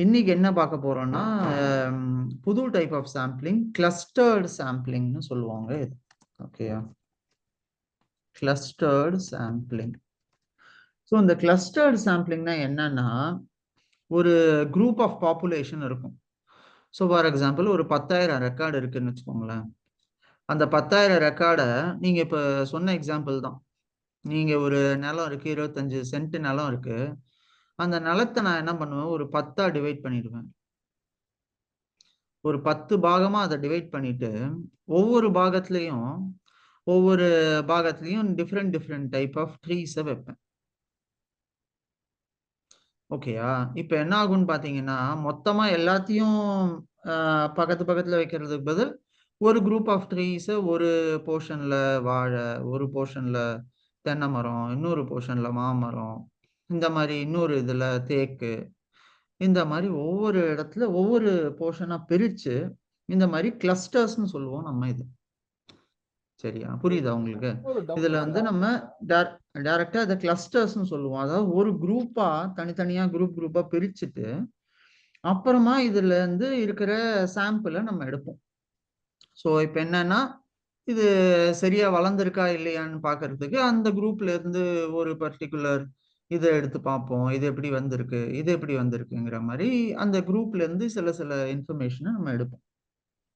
இன்னைக்கு என்ன பார்க்க போறோம்னா புது டைப் ஆஃப் சாம்பிளிங் கிளஸ்டர்டு சாம்பிளிங்னு சொல்லுவாங்க இது. ஓகேயா, கிளஸ்டர்டு சாம்பிளிங். ஸோ இந்த கிளஸ்டர்டு சாம்பிளிங்னா என்னன்னா, ஒரு குரூப் ஆஃப் பாப்புலேஷன் இருக்கும். ஸோ ஃபார் எக்ஸாம்பிள் ஒரு 10,000 ரெக்கார்டு இருக்குன்னு வச்சுக்கோங்களேன். அந்த 10,000 ரெக்கார்டை நீங்க இப்ப சொன்ன எக்ஸாம்பிள் தான். நீங்க ஒரு நிலம் இருக்கு, 25 சென்ட் நிலம் இருக்கு. அந்த நிலத்தை நான் என்ன பண்ணுவேன், ஒரு 10ஆ டிவைட் பண்ணிடுவேன். ஒரு 10 பாகமா அதை டிவைட் பண்ணிட்டு ஒவ்வொரு பாகத்திலையும் டிஃப்ரெண்ட் டைப் ஆஃப் ட்ரீஸை வைப்பேன். ஓகேயா, இப்போ என்ன ஆகும்னு பாத்தீங்கன்னா, மொத்தமா எல்லாத்தையும் பக்கத்துல வைக்கிறதுக்கு பதில் ஒரு குரூப் ஆஃப் ட்ரீஸை ஒரு போர்ஷன்ல வாழை, ஒரு போர்ஷன்ல தென்னை மரம், இன்னொரு போர்ஷன்ல மாமரம், இந்த மாதிரி இன்னொரு இதுல தேக்கு, இந்த மாதிரி ஒவ்வொரு இடத்துல ஒவ்வொரு போர்ஷனா பிரிச்சு இந்த மாதிரி கிளஸ்டர்ஸ்னு சொல்லுவோம் நம்ம இது. சரியா, புரியுதா உங்களுக்கு? இதுல வந்து நம்ம டைரக்டா இதை கிளஸ்டர்ஸ்னு சொல்லுவோம். அதாவது ஒரு குரூப்பா தனித்தனியா குரூப்பா பிரிச்சுட்டு அப்புறமா இதுல இருந்து இருக்கிற சாம்பிளை நம்ம எடுப்போம். ஸோ இப்போ என்னன்னா, இது சரியா வளர்ந்துருக்கா இல்லையான்னு பாக்குறதுக்கு அந்த குரூப்ல இருந்து ஒரு பர்டிகுலர் இதை எடுத்து பார்ப்போம். இது எப்படி வந்திருக்கு, இது எப்படி வந்திருக்குங்கிற மாதிரி அந்த குரூப்ல இருந்து சில இன்ஃபர்மேஷனை நம்ம எடுப்போம்.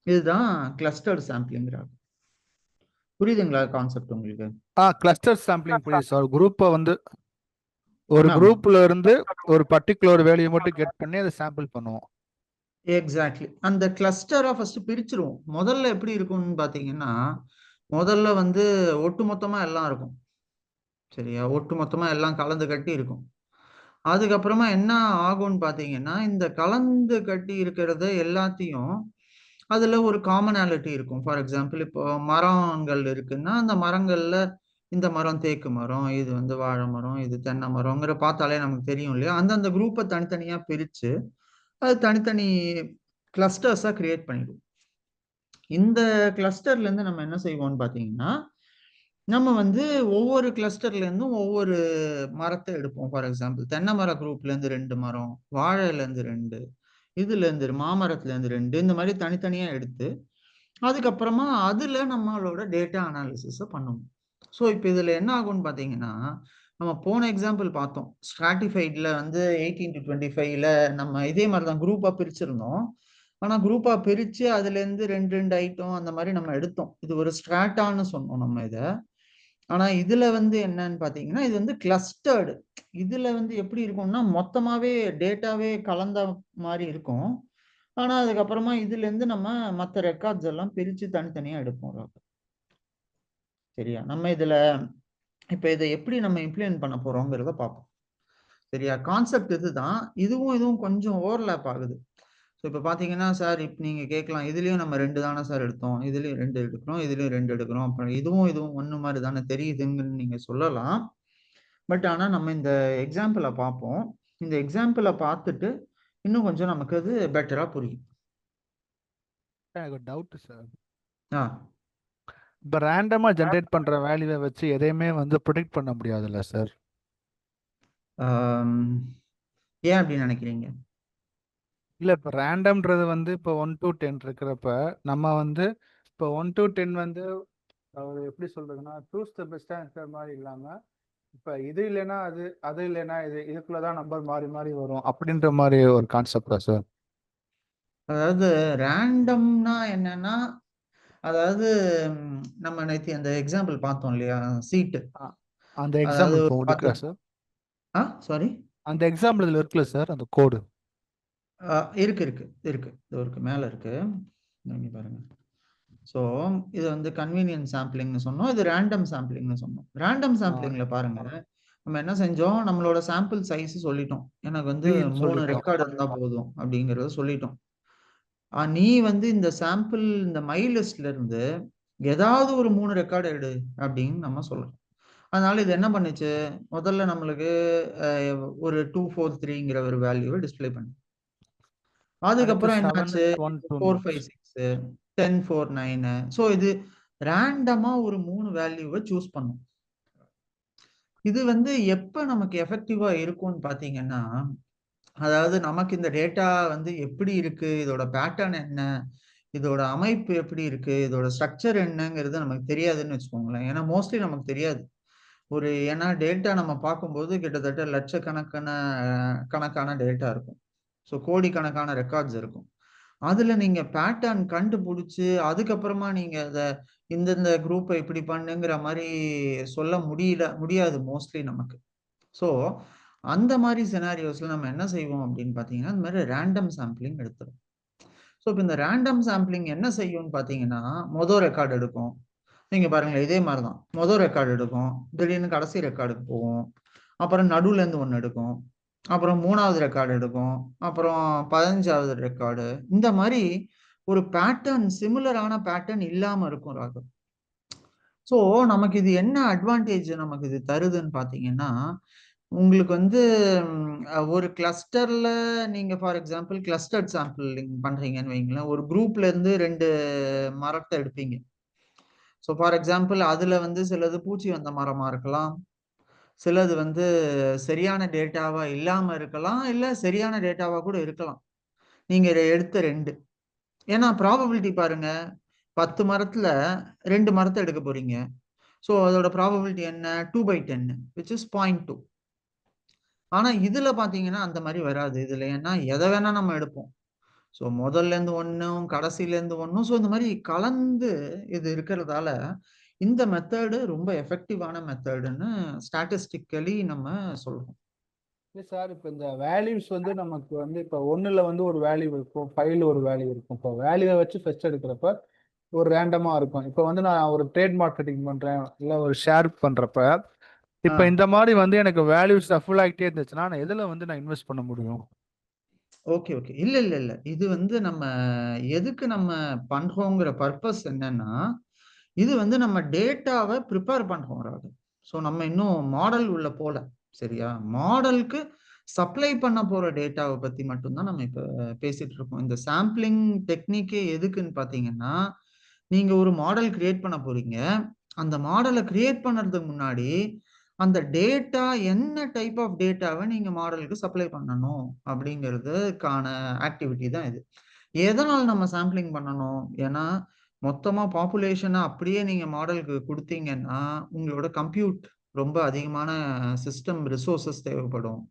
இதுதான் கிளஸ்டர்டு சாம்பிளிங்கிறாங்க. புரியுதுங்களா கான்செப்ட் உங்களுக்கு? கிளஸ்டர் சாம்பிளிங் புரியுது சார். குரூப்பை வந்து ஒரு குரூப்ல இருந்து ஒரு பர்டிகுலர் வேல்யூ மட்டும் கெட் பண்ணி அதை சாம்பிள் பண்ணுவோம். எக்ஸாக்ட்லி. அந்த கிளஸ்டரை ஃபர்ஸ்ட் பிரிச்சிருவோம். முதல்ல எப்படி இருக்கும்னு பாத்தீங்கன்னா, முதல்ல வந்து ஒட்டுமொத்தமா எல்லாம் இருக்கும். சரியா, ஒட்டுமொத்தமா எல்லாம் கலந்து கட்டி இருக்கும். அதுக்கப்புறமா என்ன ஆகும்னு பாத்தீங்கன்னா, இந்த கலந்து கட்டி இருக்கிறத எல்லாத்தையும் அதுல ஒரு காமனாலிட்டி இருக்கும். ஃபார் எக்ஸாம்பிள், இப்போ மரங்கள் இருக்குன்னா அந்த மரங்கள்ல இந்த மரம் தேக்கு மரம், இது வந்து வாழை மரம், இது தென்னை மரம்ங்கிற பார்த்தாலே நமக்கு தெரியும் இல்லையா? அந்தந்த குரூப்பை தனித்தனியா பிரிச்சு அது தனித்தனி கிளஸ்டர்ஸா கிரியேட் பண்ணிடுவோம். இந்த கிளஸ்டர்ல இருந்து நம்ம என்ன செய்வோம்னு பாத்தீங்கன்னா, நம்ம வந்து ஒவ்வொரு கிளஸ்டர்ல இருந்தும் ஒவ்வொரு மரத்தை எடுப்போம். ஃபார் எக்ஸாம்பிள், தென்னை மர குரூப்ல இருந்து 2 மரம், வாழைல இருந்து 2, இதுல இருந்து மாமரத்துல இருந்து 2, இந்த மாதிரி தனித்தனியா எடுத்து அதுக்கப்புறமா அதுல நம்மளோட டேட்டா அனாலிசிஸ பண்ணுவோம். ஸோ இப்போ இதுல என்ன ஆகும்னு பாத்தீங்கன்னா, நம்ம போன எக்ஸாம்பிள் பார்த்தோம். ஸ்ட்ராட்டிஃபைட்ல வந்து 18 to 25ல நம்ம இதே மாதிரி தான் குரூப்பா பிரிச்சிருந்தோம். ஆனா குரூப்பா பிரிச்சு அதுல இருந்து 2 ஐட்டம் அந்த மாதிரி நம்ம எடுத்தோம். இது ஒரு ஸ்ட்ராட்டான்னு சொன்னோம் நம்ம இத. ஆனா இதுல வந்து என்னன்னு பாத்தீங்கன்னா, இது வந்து கிளஸ்டர்டு. இதுல வந்து எப்படி இருக்கும்னா, மொத்தமாவே டேட்டாவே கலந்த மாதிரி இருக்கும். ஆனா அதுக்கப்புறமா இதுல இருந்து நம்ம மற்ற ரெக்கார்ட்ஸ் எல்லாம் பிரிச்சு தனித்தனியா எடுப்போம். சரியா, நம்ம இதுல இப்ப இதை எப்படி நம்ம இம்ப்ளிமெண்ட் பண்ண போறோங்கிறத பார்ப்போம். சரியா, கான்செப்ட் இதுதான். இதுவும் கொஞ்சம் ஓவர்லேப் ஆகுது. ஸோ இப்போ பார்த்தீங்கன்னா சார், இப்போ நீங்க கேட்கலாம், இதுலயும் நம்ம 2 தானே சார் எடுத்தோம், இதுலயும் 2 எடுக்கிறோம், இதுலயும் 2 எடுக்கிறோம், அப்புறம் இதுவும் ஒன்று மாதிரி தானே தெரியுதுங்கன்னு நீங்க சொல்லலாம். பட் ஆனா நம்ம இந்த எக்ஸாம்பிளை பார்ப்போம். இந்த எக்ஸாம்பிளை பார்த்துட்டு இன்னும் கொஞ்சம் நமக்கு அது பெட்டரா புரியும். எனக்கு டவுட் சார். ஆ, இப்போ ரேண்டமா ஜென்ரேட் பண்ற வேல்யூவை வச்சு எதையுமே வந்து ப்ரொடெக்ட் பண்ண முடியாதுல்ல சார்? ஏன் அப்படி நினைக்கிறீங்க? இல்லை, இப்போ ரேண்டம்ன்றது வந்து இப்போ 1 to 10 இருக்கிறப்ப நம்ம வந்து இப்போ 1 to 10 வந்து அவர் எப்படி சொல்றதுன்னா சூஸ் த பெஸ்ட் ஆன்சர் மாதிரி இல்லாமல் இப்போ இது இல்லைன்னா அது, அது இல்லைன்னா இது, இதுக்குள்ளதான் நம்பர் மாறி மாறி வரும் அப்படின்ற மாதிரி ஒரு கான்செப்டா சார்? அதாவது ரேண்டம்னா என்னன்னா, அதாவது நம்ம நேற்று அந்த எக்ஸாம்பிள் பார்த்தோம் இல்லையா, சீட்டு. அந்த அதாவது எக்ஸாம்பிள் ஒரு இப்போ 10. இருக்கா சார்? சாரி, அந்த எக்ஸாம்பிள் இதில் இருக்குல்ல சார், அந்த கோடு? இருக்கு மேல இருக்கு. இங்க பாருங்க. ஸோ இது வந்து கன்வீனியன்ட் சாம்பிளிங்னு சொன்னோம், இது ரேண்டம் சாம்பிளிங்னு சொன்னோம். ரேண்டம் சாம்பிளிங்ல பாருங்க, நம்ம என்ன செஞ்சோம், நம்மளோட சாம்பிள் சைஸ் சொல்லிட்டோம். எனக்கு வந்து 3 ரெக்கார்டு இருந்தா போதும் அப்படிங்கறத சொல்லிட்டோம். நீ வந்து இந்த சாம்பிள் இந்த மை லிஸ்ட்ல இருந்து ஏதாவது ஒரு 3 ரெக்கார்டு எடு அப்படின்னு நம்ம சொல்லலாம். அதனால இது என்ன பண்ணுச்சு, முதல்ல நம்மளுக்கு ஒரு 243ங்கிற ஒரு வேல்யூவை டிஸ்பிளே பண்ணு. அதுக்கப்புறம் என்னாச்சு, 4 5 6 10 4 9. ஸோ இது ரேண்டமா ஒரு 3 வேல்யூவை சூஸ் பண்ணும். இது வந்து எப்ப நமக்கு எஃபெக்டிவா இருக்கும்னு பாத்தீங்கன்னா, அதாவது நமக்கு இந்த டேட்டா வந்து எப்படி இருக்கு, இதோட பேட்டர்ன் என்ன, இதோட அமைப்பு எப்படி இருக்கு, இதோட ஸ்ட்ரக்சர் என்னங்கிறது நமக்கு தெரியாதுன்னு வச்சுக்கோங்களேன். ஏன்னா மோஸ்ட்லி நமக்கு தெரியாது. ஏன்னா டேட்டா நம்ம பார்க்கும்போது கிட்டத்தட்ட லட்சக்கணக்கான கணக்கான டேட்டா இருக்கும். ஸோ கோடிக்கணக்கான ரெக்கார்ட்ஸ் இருக்கும். அதுல நீங்க பேட்டர்ன் கண்டுபிடிச்சு அதுக்கப்புறமா நீங்க அத இந்தந்த குரூப்பை இப்படி பண்ணுங்கிற மாதிரி சொல்ல முடியாது மோஸ்ட்லி நமக்கு. ஸோ அந்த மாதிரி சினாரியோஸ்ல நம்ம என்ன செய்வோம் அப்படின்னு பார்த்தீங்கன்னா, இந்த மாதிரி ரேண்டம் சாம்பிளிங் எடுத்துரும். ஸோ இப்போ இந்த ரேண்டம் சாம்பிளிங் என்ன செய்யும்னு பார்த்தீங்கன்னா, மொதல் ரெக்கார்டு எடுக்கும். நீங்க பாருங்களேன், இதே மாதிரி தான். மொதல் ரெக்கார்டு எடுக்கும், திடீர்னு கடைசி ரெக்கார்டுக்கு போகும், அப்புறம் நடுவுல இருந்து ஒன்று எடுக்கும், அப்புறம் 3வது ரெக்கார்டு எடுக்கும், அப்புறம் 15வது ரெக்கார்டு. இந்த மாதிரி ஒரு பேட்டர்ன், சிமிலரான பேட்டர்ன் இல்லாம இருக்கும் ராகவ். ஸோ நமக்கு இது என்ன அட்வான்டேஜ் நமக்கு இது தருதுன்னு பார்த்தீங்கன்னா, உங்களுக்கு வந்து ஒரு கிளஸ்டர்ல நீங்க ஃபார் எக்ஸாம்பிள் கிளஸ்டர்ட் சாம்பிளிங் பண்றீங்கன்னு வைங்களேன். ஒரு குரூப்ல இருந்து 2 மரத்தை எடுப்பீங்க. ஸோ ஃபார் எக்ஸாம்பிள் அதுல வந்து சிலது பூச்சி வந்த மரமா இருக்கலாம். சிலது வந்து சரியான டேட்டாவா இல்லாம இருக்கலாம். இல்ல சரியான டேட்டாவா கூட இருக்கலாம். நீங்க எடுத்த 2. ஏன்னா ப்ராபபிலிட்டி பாருங்க. 10 மரத்துல 2 மரத்த எடுக்க போறீங்க. ஸோ அதோட ப்ராபபிலிட்டி என்ன? 2/10 விச் இஸ் 0.2. ஆனா இதுல பாத்தீங்கன்னா அந்த மாதிரி வராது. இதுல ஏன்னா எதை வேணா நம்ம எடுப்போம். ஸோ முதல்ல இருந்து ஒண்ணும், கடைசியில இருந்து ஒண்ணும். ஸோ இந்த மாதிரி கலந்து இது இருக்கிறதால இந்த மெத்தடு ரொம்ப எஃபெக்டிவான மெத்தடுன்னு ஸ்டாட்டிஸ்டிக்கலி நம்ம சொல்றோம். இல்லை சார், இப்போ இந்த வேல்யூஸ் வந்து நமக்கு வந்து இப்போ ஒன்றில் வந்து ஒரு வேல்யூ இருக்கும், 5ல் ஒரு வேல்யூ இருக்கும். இப்போ வேல்யூவை வச்சு ஃபர்ஸ்ட் எடுக்கிறப்ப ஒரு ரேண்டமாக இருக்கும். இப்போ வந்து நான் ஒரு ட்ரேட் மார்க்கெட்டிங் பண்ணுறேன், இல்லை ஒரு ஷேர் பண்ணுறப்ப இப்போ இந்த மாதிரி வந்து எனக்கு வேல்யூஸ் ஃபுல் ஆகிட்டே இருந்துச்சுன்னா நான் எதில் வந்து நான் இன்வெஸ்ட் பண்ண முடியும்? Okay, okay. இல்ல. இது வந்து நம்ம எதுக்கு நம்ம பண்றோங்கிற பர்பஸ் என்னன்னா, இது வந்து நம்ம டேட்டாவை ப்ரிப்பேர் பண்றோம் ராகு. ஸோ நம்ம இன்னும் மாடல் உள்ள போல. சரியா? மாடலுக்கு சப்ளை பண்ண போற டேட்டாவை பத்தி மட்டும் தான் நம்ம இப்ப பேசிட்டு இருக்கோம். இந்த சாம்பிளிங் டெக்னிக்கே எதுக்குன்னு பார்த்தீங்கன்னா, நீங்க ஒரு மாடல் கிரியேட் பண்ண போறீங்க. அந்த மாடலை கிரியேட் பண்றதுக்கு முன்னாடி அந்த டேட்டா என்ன டைப் ஆஃப் டேட்டாவை நீங்க மாடலுக்கு சப்ளை பண்ணணும் அப்படிங்கிறதுக்கான ஆக்டிவிட்டி தான் இது. எதனால நம்ம சாம்பிளிங் பண்ணணும்? ஏன்னா மொத்தமா பாப்புலேஷனை அப்படியே நீங்க மாடலுக்கு கொடுத்தீங்கன்னா உங்களோட கம்ப்யூட் ரொம்ப அதிகமான சிஸ்டம் ரிசோர்சஸ் தேவைப்படும்.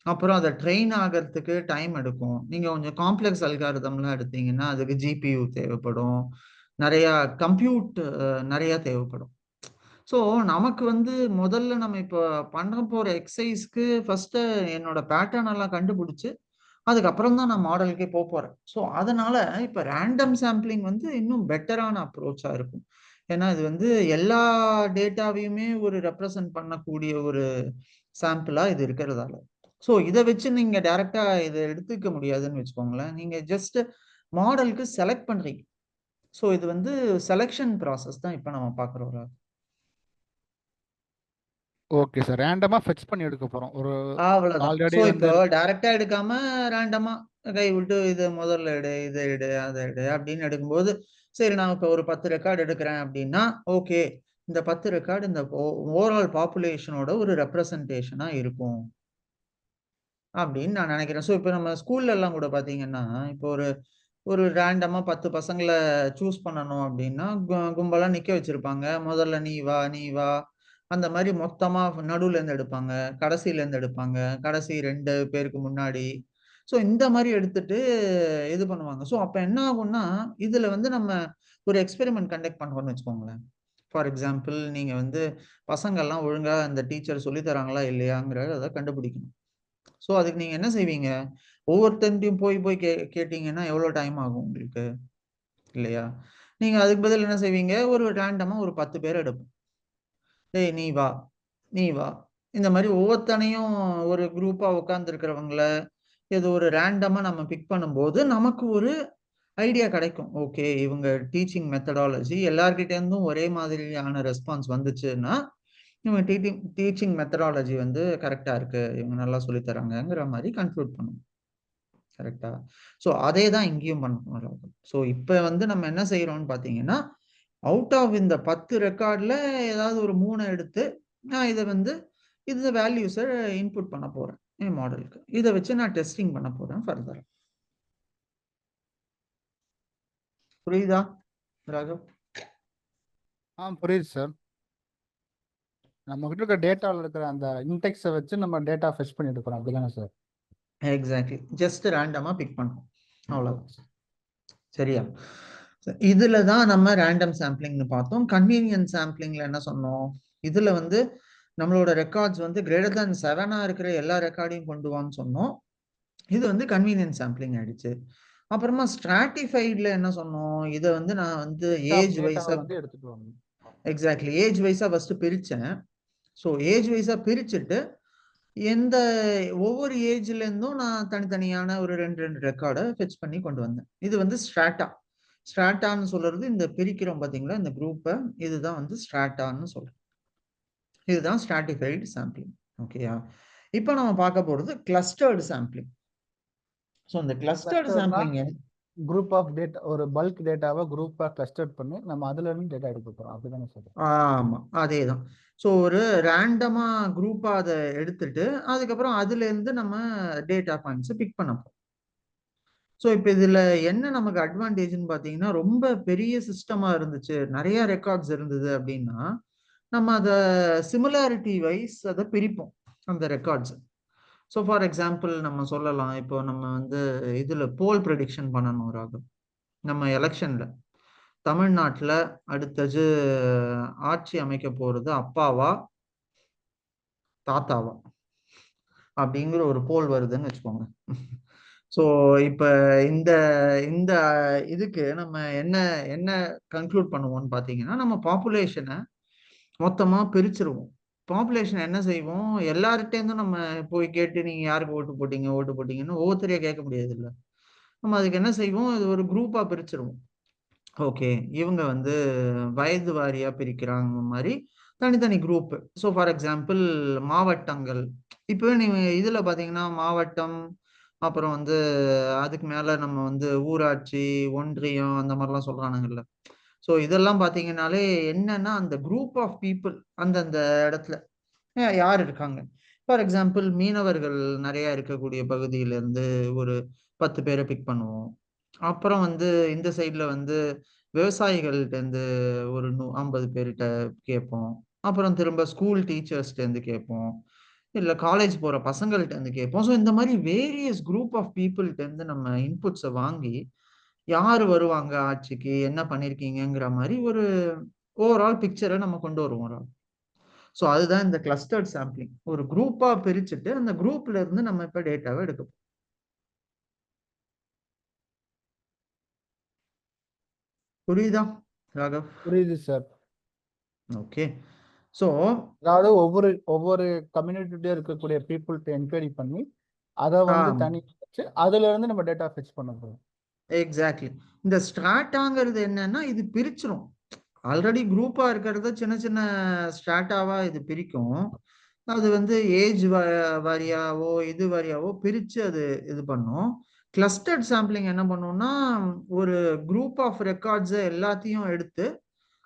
அப்புறம் அதை ட்ரெயின் ஆகிறதுக்கு டைம் எடுக்கும். நீங்க கொஞ்சம் காம்ப்ளெக்ஸ் அல்காரிதம்லாம் எடுத்தீங்கன்னா அதுக்கு ஜிபியு தேவைப்படும். நிறைய கம்ப்யூட் நிறைய தேவைப்படும். ஸோ நமக்கு வந்து முதல்ல நம்ம இப்போ பண்ண போற எக்ஸசைஸ்க்கு ஃபர்ஸ்ட் என்னோட பேட்டர்ன் எல்லாம் கண்டுபிடிச்சு அதுக்கப்புறம் தான் நான் மாடலுக்கே போறேன். ஸோ அதனால இப்போ ரேண்டம் சாம்பிளிங் வந்து இன்னும் பெட்டரான அப்ரோச்சா இருக்கும். ஏன்னா இது வந்து எல்லா டேட்டாவையுமே ஒரு ரெப்ரசன்ட் பண்ணக்கூடிய ஒரு சாம்பிளா இது இருக்கிறதால. ஸோ இதை வச்சு நீங்க டைரக்டா இதை எடுத்துக்க முடியாதுன்னு வச்சுக்கோங்களேன். நீங்க ஜஸ்ட் மாடலுக்கு செலக்ட் பண்றீங்க. ஸோ இது வந்து செலெக்ஷன் ப்ராசஸ் தான் இப்போ நம்ம பார்க்குறோம். ஓகே சார், ரேண்டமாக ஃபெச் பண்ணி எடுக்க போகிறோம் ஒரு அவ்வளவுதான். ஆல்ரெடி ஸோ வந்து. இப்போ டைரக்டா எடுக்காம ரேண்டமா கை விட்டு இதை முதல்ல எடு, இதை எடு, அதை எடு அப்படின்னு எடுக்கும்போது சரி நான் இப்போ ஒரு 10 ரெக்கார்டு எடுக்கிறேன் அப்படின்னா ஓகே இந்த 10 ரெக்கார்டு இந்த ஓவரால் பாப்புலேஷனோட ஒரு ரெப்ரசன்டேஷனா இருக்கும் அப்படின்னு நான் நினைக்கிறேன். ஸோ இப்போ நம்ம ஸ்கூல்ல எல்லாம் கூட பாத்தீங்கன்னா இப்போ ஒரு ஒரு ரேண்டமா 10 பசங்களை சூஸ் பண்ணணும் அப்படின்னா கும்பலா நிக்க வச்சிருப்பாங்க. முதல்ல நீ வா, நீ வா. அந்த மாதிரி மொத்தமா நடுவுல இருந்து எடுப்பாங்க, கடைசியில இருந்து எடுப்பாங்க, கடைசி 2 பேருக்கு முன்னாடி. ஸோ இந்த மாதிரி எடுத்துட்டு இது பண்ணுவாங்க. ஸோ அப்ப என்ன ஆகும்னா இதுல வந்து நம்ம ஒரு எக்ஸ்பெரிமெண்ட் கண்டக்ட் பண்றோம்னு வச்சுக்கோங்களேன். ஃபார் எக்ஸாம்பிள் நீங்க வந்து பசங்க எல்லாம் ஒழுங்கா அந்த டீச்சர் சொல்லி தராங்களா இல்லையாங்கிறத கண்டுபிடிக்கணும். ஸோ அதுக்கு நீங்க என்ன செய்வீங்க? ஒவ்வொருத்தன்ட்டையும் போய் போய் கேட்டீங்கன்னா எவ்வளவு டைம் ஆகும் உங்களுக்கு? இல்லையா? நீங்க அதுக்கு பதில் என்ன செய்வீங்க? ஒரு ரேண்டமா ஒரு 10 பேர எடுப்போம். "டேய் நீ வா, நீ வா." இந்த மாரி ஒவ்வொருத்தனையும் ஒரு குரூப்பா உட்கார்ந்திருக்கிறவங்கள ஏதோ ஒரு ரேண்டமா நம்ம பிக் பண்ணும்போது, நமக்கு ஒரு ஐடியா கிடைக்கும். ஓகே, இவங்க டீச்சிங் மெத்தடாலஜி எல்லார்கிட்ட இருந்தும் ஒரே மாதிரியான ரெஸ்பான்ஸ் வந்துச்சுன்னா, இவங்க டீச்சிங் மெத்தடாலஜி வந்து கரெக்ட்டா இருக்கு. இவங்க நல்லா சொல்லி தராங்கங்கிற மாரி கன்க்ளூட் பண்ணுவோம். கரெக்ட்டா? ஸோ அதே தான் இங்கேயும் பண்ணணும். ஸோ இப்ப வந்து நம்ம என்ன செய்றோம்னு பார்த்தீங்கன்னா, அவுட் ஆஃப் இந்த 10 ரெக்கார்ட்ல ஏதாவது ஒரு 3 எடுத்து, நான் இத வந்து இந்த வேல்யூஸ இன்புட் பண்ண போறேன். என் மாடலுக்கு. இதை வச்சு நான் டெஸ்டிங் பண்ண போறேன் ஃபர்தர். புரியுதா ராகவ்? புரியுது சார். நம்ம கிட்ட இருக்க டேட்டாவில் இருக்கிற அந்த இன்டெக்ஸை வச்சு நம்ம டேட்டா ஃபெச் பண்ணி எடுக்கிறோம், அப்படிதானே சார்? எக்ஸாக்ட்லி. ஜஸ்ட் ரேண்டமா பிக் பண்ணுவோம், அவ்வளவுதான். சரியா? இதுல தான் நம்ம ரேண்டம் சாம்பிளிங்னு பார்த்தோம். கன்வீனியன்ட் சாம்பிளிங்ல என்ன சொன்னோம்? இதுல வந்து நம்மளோட ரெக்கார்ட்ஸ் வந்து கிரேட்டர் தேன் 7 இருக்கிற எல்லா ரெக்கார்டையும் கொண்டு வான்னு சொன்னோம். இது வந்து கன்வீனியன்ட் சாம்பிளிங் ஆயிடுச்சு. அப்புறமா ஸ்ட்ராட்டிஃபைட்ல என்ன சொன்னோம்? இதை வந்து நான் வந்து ஏஜ் வைஸா வந்து எடுத்துட்டு வரணும். எக்ஸாக்ட்லி ஏஜ் வைஸா ஃபர்ஸ்ட் பிரிச்சேன். ஸோ ஏஜ் வைஸா பிரிச்சுட்டு எந்த ஒவ்வொரு ஏஜ்ல இருந்தும் நான் தனித்தனியான ஒரு 2 ரெக்கார்டை ஃபெச் பண்ணி கொண்டு வந்தேன். இது வந்து ஸ்ட்ராட்டா. ஸ்ட்ராட்டான்னு சொல்றது இந்த பிரிக்கிறோம் பாத்தீங்களா இந்த குரூப்பை, இதுதான் வந்து ஸ்ட்ராட்டான்னு சொல்றோம். இதுதான் ஸ்ட்ராட்டிஃபைடு சாம்பிளிங். ஓகேயா? இப்போ நம்ம பார்க்க போறது கிளஸ்டர்டு சாம்பிளிங். ஸோ இந்த clustered sampling group of data, ஒரு பல்க் டேட்டாவை குரூப்பா கிளஸ்டர் பண்ணி நம்ம அதுல இருந்து டேட்டா எடுக்க போறோம், அப்படிதானே சார்? ஆமா, அதேதான். ஸோ ஒரு ரேண்டமா குரூப்பா அதை எடுத்துட்டு அதுக்கப்புறம் அதுல இருந்து நம்ம டேட்டா பாயிண்ட்ஸ் பிக் பண்ண போறோம். ஸோ இப்போ இதுல என்ன நமக்கு அட்வான்டேஜ்னு பார்த்தீங்கன்னா, ரொம்ப பெரிய சிஸ்டமா இருந்துச்சு, நிறைய ரெக்கார்ட்ஸ் இருந்தது அப்படின்னா நம்ம அதை சிமிலாரிட்டி வைஸ் அதை பிரிப்போம் அந்த ரெக்கார்ட்ஸ். ஸோ ஃபார் எக்ஸாம்பிள் நம்ம சொல்லலாம், இப்போ நம்ம வந்து இதுல போல் ப்ரெடிக்ஷன் பண்ணணும் ராகம். நம்ம எலெக்ஷன்ல தமிழ்நாட்டில் அடுத்தது ஆட்சி அமைக்க போறது அப்பாவா தாத்தாவா அப்படிங்கிற ஒரு போல் வருதுன்னு வச்சுக்கோங்க. ஸோ இப்போ இந்த இந்த இதுக்கு நம்ம என்ன என்ன கன்க்ளூட் பண்ணுவோம்னு பார்த்தீங்கன்னா, நம்ம பாப்புலேஷனை மொத்தமாக பிரிச்சிருவோம். பாப்புலேஷன் என்ன செய்வோம், எல்லார்கிட்டேருந்தும் நம்ம போய் கேட்டு நீங்க யாருக்கு ஓட்டு போட்டீங்க ஓட்டு போட்டீங்கன்னு ஒவ்வொருத்தரையா கேட்க முடியாது இல்லை. நம்ம அதுக்கு என்ன செய்வோம், இது ஒரு குரூப்பா பிரிச்சிருவோம். ஓகே, இவங்க வந்து வயது வாரியா பிரிக்கிறாங்க மாதிரி தனித்தனி குரூப். ஸோ ஃபார் எக்ஸாம்பிள் மாவட்டங்கள். இப்போ நீங்க இதுல பாத்தீங்கன்னா மாவட்டம், அப்புறம் வந்து அதுக்கு மேல நம்ம வந்து ஊராட்சி, ஒன்றியம் அந்த மாதிரிலாம் சொல்றானுங்கல்ல. ஸோ இதெல்லாம் பாத்தீங்கன்னாலே என்னன்னா அந்த குரூப் ஆஃப் பீப்புள் அந்தந்த இடத்துல யார் இருக்காங்க. ஃபார் எக்ஸாம்பிள் மீனவர்கள் நிறைய இருக்கக்கூடிய பகுதியிலேருந்து ஒரு 10 பேரை பிக் பண்ணுவோம். அப்புறம் வந்து இந்த சைடில் வந்து விவசாயிகள்கிட்டேருந்து ஒரு 50 பேர்கிட்ட கேட்போம். அப்புறம் திரும்ப ஸ்கூல் டீச்சர்ஸ்டேருந்து கேட்போம், இல்லை காலேஜ் போகிற பசங்கள்கிட்டேருந்து கேட்போம். ஸோ இந்த மாதிரி வேரியஸ் குரூப் ஆஃப் பீப்புள்கிட்டேருந்து நம்ம இன்புட்ஸை வாங்கி யார் வருவாங்க ஆட்சிக்கு, என்ன பண்ணியிருக்கீங்கிற மாதிரி ஒரு ஓவரால் பிக்சரை நம்ம கொண்டு வருவோம். ஸோ அதுதான் இந்த கிளஸ்டர்ட் சாம்பிளிங். ஒரு குரூப்பா பிரிச்சுட்டு அந்த குரூப்ல இருந்து நம்ம இப்ப டேட்டாவை எடுக்கணும். புரியுதா ராகவ்? புரியுது சார். ஓகே. ஸோ அதாவது ஒவ்வொரு ஒவ்வொரு கம்யூனிட்டியா இருக்கக்கூடிய பீப்புள்கிட்ட என்கொயரி பண்ணி அதை வந்து தனி வச்சு அதுல இருந்து நம்ம டேட்டா ஃபெச் பண்ண போறோம். எக்ஸாக்ட்லி. இந்த ஸ்ட்ராட்டாங்கிறது என்னன்னா இது பிரிச்சிரும். ஆல்ரெடி குரூப்பா இருக்கிறத சின்ன சின்ன ஸ்ட்ராட்டாவா இது பிரிக்கும். அது வந்து ஏஜ் வாரியாவோ இது வாரியாவோ பிரிச்சு அது இது பண்ணும். கிளஸ்டர்ட் சாம்பிளிங் என்ன பண்ணும்னா ஒரு குரூப் ஆஃப் ரெக்கார்ட்ஸை எல்லாத்தையும் எடுத்து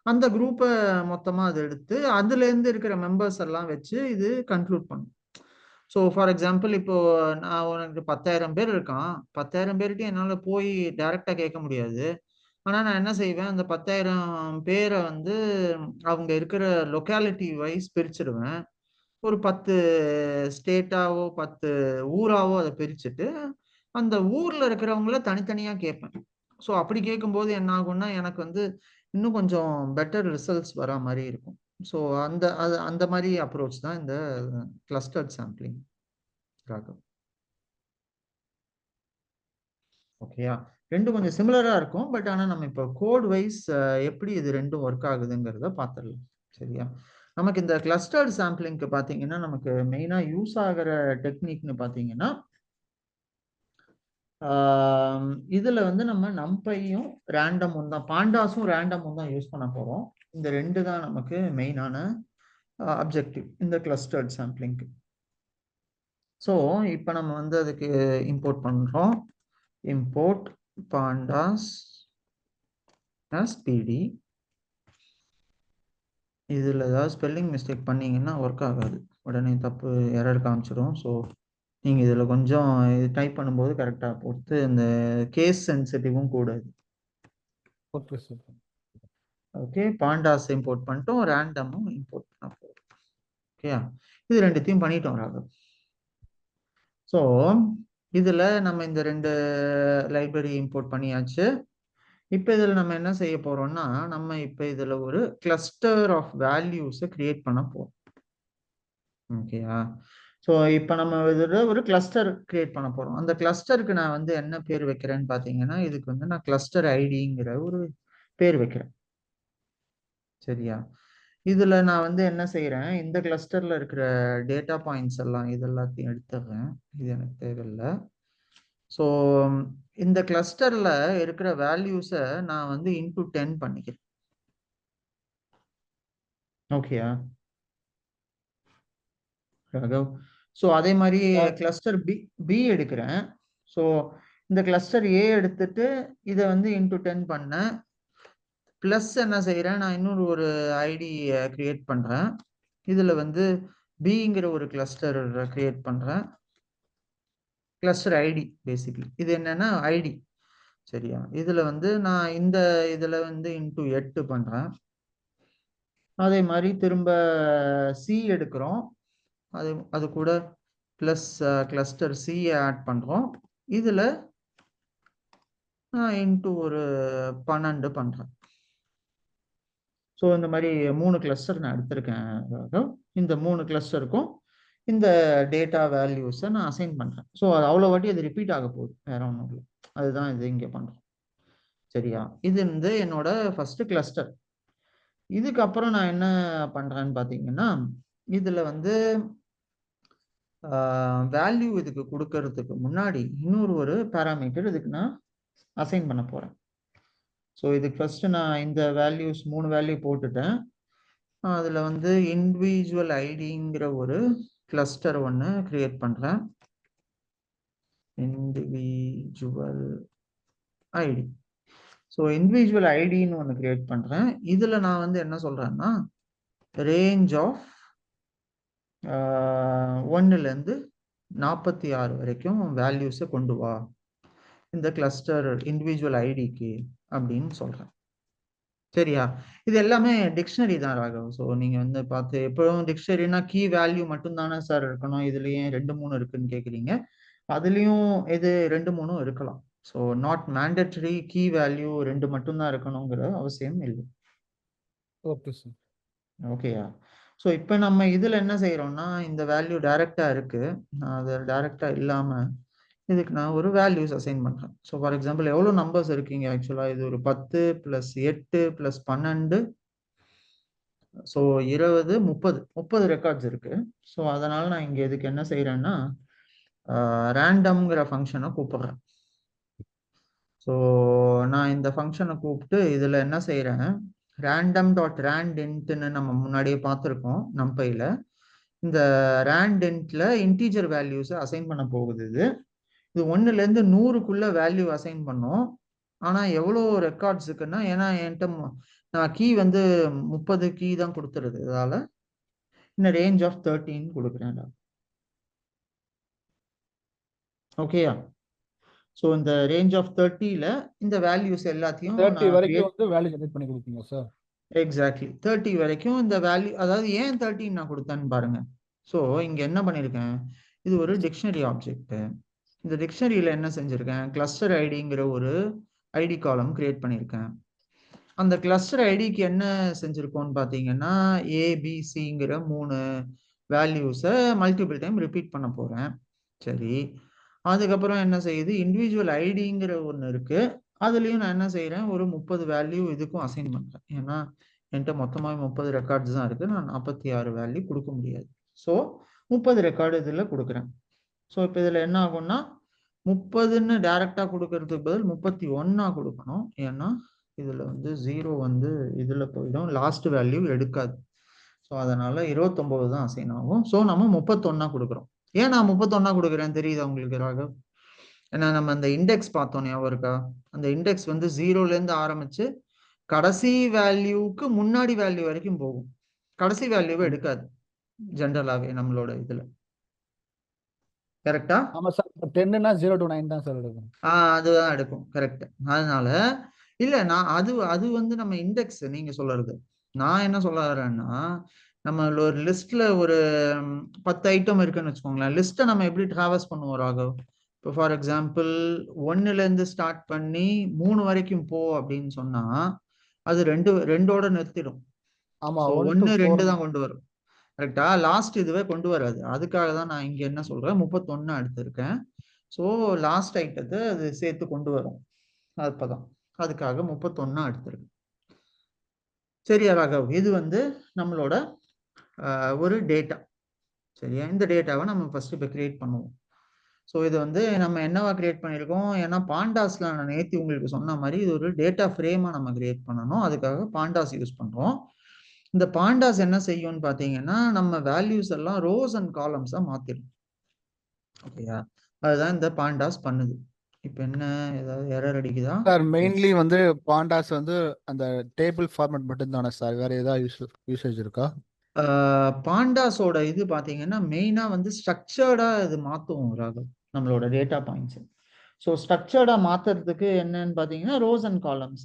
அந்த குரூப்பை மொத்தமா அதை எடுத்து அதுல இருந்து இருக்கிற மெம்பர்ஸ் எல்லாம் வச்சு இது கன்க்ளூட் பண்ணும். ஸோ ஃபார் எக்ஸாம்பிள் இப்போ நான் உனக்கு 10,000 பேர் இருக்கான், 10,000 பேர்கிட்ட என்னால் போய் டைரக்டா கேட்க முடியாது. ஆனா நான் என்ன செய்வேன், அந்த 10,000 பேரை வந்து அவங்க இருக்கிற லொக்காலிட்டி வைஸ் பிரிச்சிடுவேன். ஒரு 10 ஸ்டேட்டாவோ 10 ஊராவோ அதை பிரிச்சுட்டு அந்த ஊர்ல இருக்கிறவங்கள தனித்தனியா கேட்பேன். ஸோ அப்படி கேட்கும்போது என்ன ஆகும்னா எனக்கு வந்து இன்னும் கொஞ்சம் பெட்டர் ரிசல்ட்ஸ் வர மாதிரி இருக்கும். ஸோ அந்த மாதிரி அப்ரோச் தான் இந்த கிளஸ்டர்ட் சாம்பிளிங் ராகம். ஓகேயா? ரெண்டும் கொஞ்சம் சிமிலரா இருக்கும். பட் ஆனா நம்ம இப்போ கோட் வைஸ் எப்படி இது ரெண்டும் ஒர்க் ஆகுதுங்கிறத பார்த்துடலாம். சரியா? நமக்கு இந்த கிளஸ்டர்ட் சாம்பிளிங்க்கு பார்த்தீங்கன்னா நமக்கு மெயினா யூஸ் ஆகிற டெக்னிக்னு பார்த்தீங்கன்னா இதுல வந்து நம்ம நம்பையும் ரேண்டமும் தான், பாண்டாஸும் ரேண்டமும் தான் யூஸ் பண்ண போறோம். இந்த ரெண்டு தான் நமக்கு மெயினான அப்ஜெக்டிவ் இந்த கிளஸ்டர்ட் சாம்பிளிங்க்கு. ஸோ இப்போ நம்ம வந்து அதுக்கு இம்போர்ட் பண்றோம். Import பாண்டாஸ் as pd. இதில் ஏதாவது ஸ்பெல்லிங் மிஸ்டேக் பண்ணீங்கன்னா ஒர்க் ஆகாது, உடனே தப்பு எரர் காமிச்சிடும். ஸோ நீங்க இதுல கொஞ்சம் டைப் பண்ணும்போது கரெக்டா போட்டு இந்த கேஸ் சென்சிட்டிவும் கூட. Okay sir. ஓகே, பாண்டாஸ் இம்போர்ட் பண்ணிட்டோம், ரேண்டமும் இம்போர்ட் பண்ண போறோம். ஓகேயா, இது ரெண்டுத்தையும் பண்ணிட்டோம் ராகவ். ஸோ இதுல நம்ம இந்த 2 லைப்ரரி இம்போர்ட் பண்ணியாச்சு. இப்போ இதில் நம்ம என்ன செய்ய போறோம்னா, நம்ம இப்போ இதில் ஒரு கிளஸ்டர் ஆஃப் வேல்யூஸை கிரியேட் பண்ண போறோம். ஓகேயா, ஸோ இப்போ நம்ம இதில் ஒரு கிளஸ்டர் கிரியேட் பண்ண போறோம். அந்த கிளஸ்டருக்கு நான் வந்து என்ன பேர் வைக்கிறேன்னு பார்த்தீங்கன்னா, இதுக்கு வந்து நான் கிளஸ்டர் ஐடிங்கிற ஒரு பேர் வைக்கிறேன். சரியா, இதுல நான் வந்து என்ன செய்யறேன், இந்த கிளஸ்டர்ல இருக்கிற டேட்டா பாயிண்ட்ஸ் எல்லாம் இது எல்லாத்தையும் எடுத்துடுறேன். இது எனக்கு தேவையில்லை. ஸோ இந்த கிளஸ்டர்ல இருக்கிற வேல்யூஸை நான் வந்து இன்டூ 10 பண்ணிக்கிறேன். ஓகேயா ராகவ்? ஸோ அதே மாதிரி கிளஸ்டர் பி எடுக்கிறேன். ஸோ இந்த கிளஸ்டர் ஏ எடுத்துட்டு இதை வந்து இன்டூ 10 பண்ணேன். பிளஸ் என்ன செய்யறேன், நான் இன்னொரு ஒரு ஐடி கிரியேட் பண்றேன். இதுல வந்து பிங்கிற ஒரு கிளஸ்டர் கிரியேட் பண்றேன். கிளஸ்டர் ஐடி பேசிக்லி இது என்னன்னா ஐடி. சரியா, இதுல வந்து நான் இந்த இதுல வந்து இன்டூ 8 பண்றேன். அதே மாதிரி திரும்ப சி எடுக்கிறோம். அது கூட பிளஸ் கிளஸ்டர் சி ஆட் பண்றோம். இதுல நான் இன்டூ ஒரு 12 பண்றேன். ஸோ இந்த மாதிரி 3 கிளஸ்டர் நான் எடுத்திருக்கேன். இந்த 3 கிளஸ்டருக்கும் இந்த டேட்டா வேல்யூஸை நான் அசைன் பண்றேன். ஸோ அது அவ்வளோ வாட்டி அது ரிப்பீட் ஆக போகுது, வேற ஒன்றும் இல்லை. அதுதான் இது இங்கே பண்றோம். சரியா, இது வந்து என்னோட ஃபர்ஸ்ட் கிளஸ்டர். இதுக்கப்புறம் நான் என்ன பண்றேன்னு பார்த்தீங்கன்னா, இதுல வந்து வேல்யூ இதுக்கு கொடுக்கறதுக்கு முன்னாடி இன்னொரு ஒரு பேராமீட்டர் இதுக்கு நான் அசைன் பண்ண போறேன். ஸோ இதுக்கு ஃபர்ஸ்ட் நான் இந்த வேல்யூஸ் 3 வேல்யூ போட்டுட்டேன். அதுல வந்து இண்டிவிஜுவல் ஐடிங்கிற ஒரு கிளஸ்டர் ஒன்று கிரியேட் பண்றேன். Individual ID. ஸோ இண்டிவிஜுவல் ஐடின்னு ஒன்று கிரியேட் பண்றேன். இதுல நான் வந்து என்ன சொல்றேன்னா, ரேஞ்ச் ஆஃப் 1லேருந்து 46 வரைக்கும் வேல்யூஸை கொண்டு வா இந்த கிளஸ்டர் இண்டிவிஜுவல் ஐடிக்கு அப்படின்னு சொல்றேன். சரியா, இது எல்லாமே டிக்ஷனரி தான் ராகவ். ஸோ நீங்க வந்து பார்த்து எப்பவும் டிக்ஷனரினா கீ வேல்யூ மட்டும் தானே சார் இருக்கணும், இதுலயே 2-3 இருக்குன்னு கேட்குறீங்க. அதுலயும் இது 2-3 இருக்கலாம். So not mandatory key value 2 மட்டும்தான் இருக்கணுங்கிற அவசியம் இல்லை. Okay sir. ஓகேயா, ஸோ இப்போ நம்ம இதில் என்ன செய்கிறோம்னா, இந்த வேல்யூ டைரெக்டாக இருக்கு, அது டைரெக்டாக இல்லாமல் இதுக்கு நான் ஒரு வேல்யூஸ் அசைன் பண்ணுறேன். ஸோ ஃபார் எக்ஸாம்பிள் எவ்வளோ நம்பர்ஸ் இருக்கீங்க ஆக்சுவலாக, இது ஒரு 10 + 8 + 12, ஸோ 20, 30 ரெக்கார்ட்ஸ் இருக்கு. ஸோ அதனால நான் இங்கே இதுக்கு என்ன செய்கிறேன்னா, ரேண்டம்ங்கிற ஃபங்க்ஷனை கூப்பிடுறேன். ஸோ நான் இந்த ஃபங்க்ஷனை கூப்பிட்டு இதில் என்ன செய்கிறேன், random.randint நம்ம முன்னாடியே பார்த்துருக்கோம் நம்பையில். இந்த randint இன்டீஜர் வேல்யூஸை அசைன் பண்ண போகுது. இது 1லேருந்து 100க்குள்ள வேல்யூ அசைன் பண்ணோம். ஆனால் எவ்வளோ ரெக்கார்ட்ஸ் இருக்குன்னா, ஏன்னா என்கிட்ட நான் கீ வந்து 30 கீ தான் கொடுத்துருது, அதால இந்த ரேஞ்ச் ஆஃப் 13 கொடுக்குறேன். ஓகேயா, ஸோ இந்த ரேஞ்ச் ஆஃப் 30ல இந்த வேல்யூஸ் எல்லாத்தையும் 30 நான் வரைக்கும் வந்து வேல்யூ ஜெனரேட் பண்ணி கொடுப்பீங்க சார்? எக்ஸாக்ட்லி 30 வரைக்கும் இந்த வேல்யூ, அதாவது ஏன் 13 நான் கொடுத்தேன்னு பாருங்க. ஸோ இங்க என்ன பண்ணியிருக்கேன், இது ஒரு டிக்ஷனரி ஆப்ஜெக்ட். இந்த டிக்ஷனரியில என்ன செஞ்சிருக்கேன், கிளஸ்டர் ஐடிங்கிற ஒரு ஐடி காலம் கிரியேட் பண்ணியிருக்கேன். அந்த கிளஸ்டர் ஐடிக்கு என்ன செஞ்சிருக்கோம்னு பார்த்தீங்கன்னா, ஏபிசிங்கிற 3 வேல்யூஸை மல்டிபிள் டைம் ரிப்பீட் பண்ண போறேன். சரி, அதுக்கப்புறம் என்ன செய்யுது, இண்டிவிஜுவல் ஐடிங்கிற ஒன்று இருக்கு, அதுலயும் நான் என்ன செய்யறேன், ஒரு 30 வேல்யூ இதுக்கும் அசைன் பண்றேன். ஏன்னா என்கிட்ட மொத்தமாக 30 ரெக்கார்ட்ஸ் தான் இருக்கு, நான் 46 வேல்யூ கொடுக்க முடியாது. ஸோ 30 ரெக்கார்டு இதில் கொடுக்குறேன். ஸோ இப்போ இதில் என்ன ஆகும்னா, 30ன்னு டைரக்டா கொடுக்கறதுக்கு பதில் 31 கொடுக்கணும். ஏன்னா இதுல வந்து 0 வந்து இதுல போயிடும், லாஸ்ட் வேல்யூ எடுக்காது. ஸோ அதனால 29 தான் அசைன் ஆகும். ஸோ நம்ம 31 கொடுக்குறோம். ஏன் நான் 31 கொடுக்குறேன் தெரியுதா உங்களுக்கு ராகவ்? ஏன்னா நம்ம அந்த இண்டெக்ஸ் பார்த்தோம், ஞாபகம் இருக்கா? அந்த இண்டெக்ஸ் வந்து 0லேருந்து ஆரம்பிச்சு கடைசி வேல்யூக்கு முன்னாடி வேல்யூ வரைக்கும் போகும், கடைசி வேல்யூவை எடுக்காது ஜென்ரலாகவே நம்மளோட இதுல. கரெக்டா? ஆமா சார். இப்போ 10ன்னா 0 to 9 தான் சார் எடுக்கும். அதுதான் எடுக்கும். கரெக்ட். அதனால இல்ல நான் அது அது வந்து நம்ம இண்டெக்ஸ் நீங்க சொல்றது. நான் என்ன சொல்ல வரேன்னா, நம்ம ஒரு லிஸ்ட்ல ஒரு 10 ஐட்டம் இருக்குன்னு வச்சுக்கோங்களேன். லிஸ்ட்டை நம்ம எப்படி டிராவர்ஸ் பண்ணுவோம் ராகவ்? இப்போ ஃபார் எக்ஸாம்பிள் 1ல இருந்து ஸ்டார்ட் பண்ணி 3 வரைக்கும் போ அப்படின்னு சொன்னா அது ரெண்டோட நிறுத்திடும். ஆமா, ஸோ 1 to 1 2 4. தான் கொண்டு வரும். கரெக்டா? லாஸ்ட் இதுவே கொண்டு வராது. அதுக்காக தான் நான் இங்க என்ன சொல்றேன், 31 எடுத்திருக்கேன். ஸோ லாஸ்ட் ஐட்டத்தை அது சேர்த்து கொண்டு வரும். அப்பதான் அதுக்காக 31 எடுத்திருக்கு. சரியா ராகவ்? இது வந்து நம்மளோட ஒரு டேட்டா. சரியா? இந்த டேட்டாவை நம்ம ஃபர்ஸ்ட் இப்போ கிரியேட் பண்ணுவோம். ஸோ இது வந்து நம்ம என்னவா கிரியேட் பண்ணியிருக்கோம்? ஏன்னா பாண்டாஸ்ல நான் நேற்று உங்களுக்கு சொன்ன மாதிரி இது ஒரு டேட்டா ஃப்ரேமா நம்ம கிரியேட் பண்ணணும். அதுக்காக பாண்டாஸ் யூஸ் பண்றோம். இந்த பாண்டாஸ் என்ன செய்யும்னு பார்த்தீங்கன்னா நம்ம வேல்யூஸ் எல்லாம் ரோஸ் அண்ட் காலம்ஸா மாத்திடும். ஓகேயா? அதுதான் இந்த பாண்டாஸ் பண்ணுது. இப்போ என்ன ஏதாவது எரர் அடிக்குதா? சார் மெயின்லி வந்து பாண்டாஸ் வந்து அந்த டேபிள் ஃபார்மேட் மட்டும் தானே சார், வேற ஏதாவது யூசேஜ் இருக்கா? பாண்டாஸோட இது பார்த்தீங்கன்னா மெயினாக வந்து ஸ்ட்ரக்சர்டாக இது மாற்றுவோம் ராகவ், நம்மளோட டேட்டா பாயிண்ட்ஸ். ஸோ ஸ்ட்ரக்சர்டாக மாற்றுறதுக்கு என்னன்னு பார்த்தீங்கன்னா ரோஸ் அண்ட் காலம்ஸ்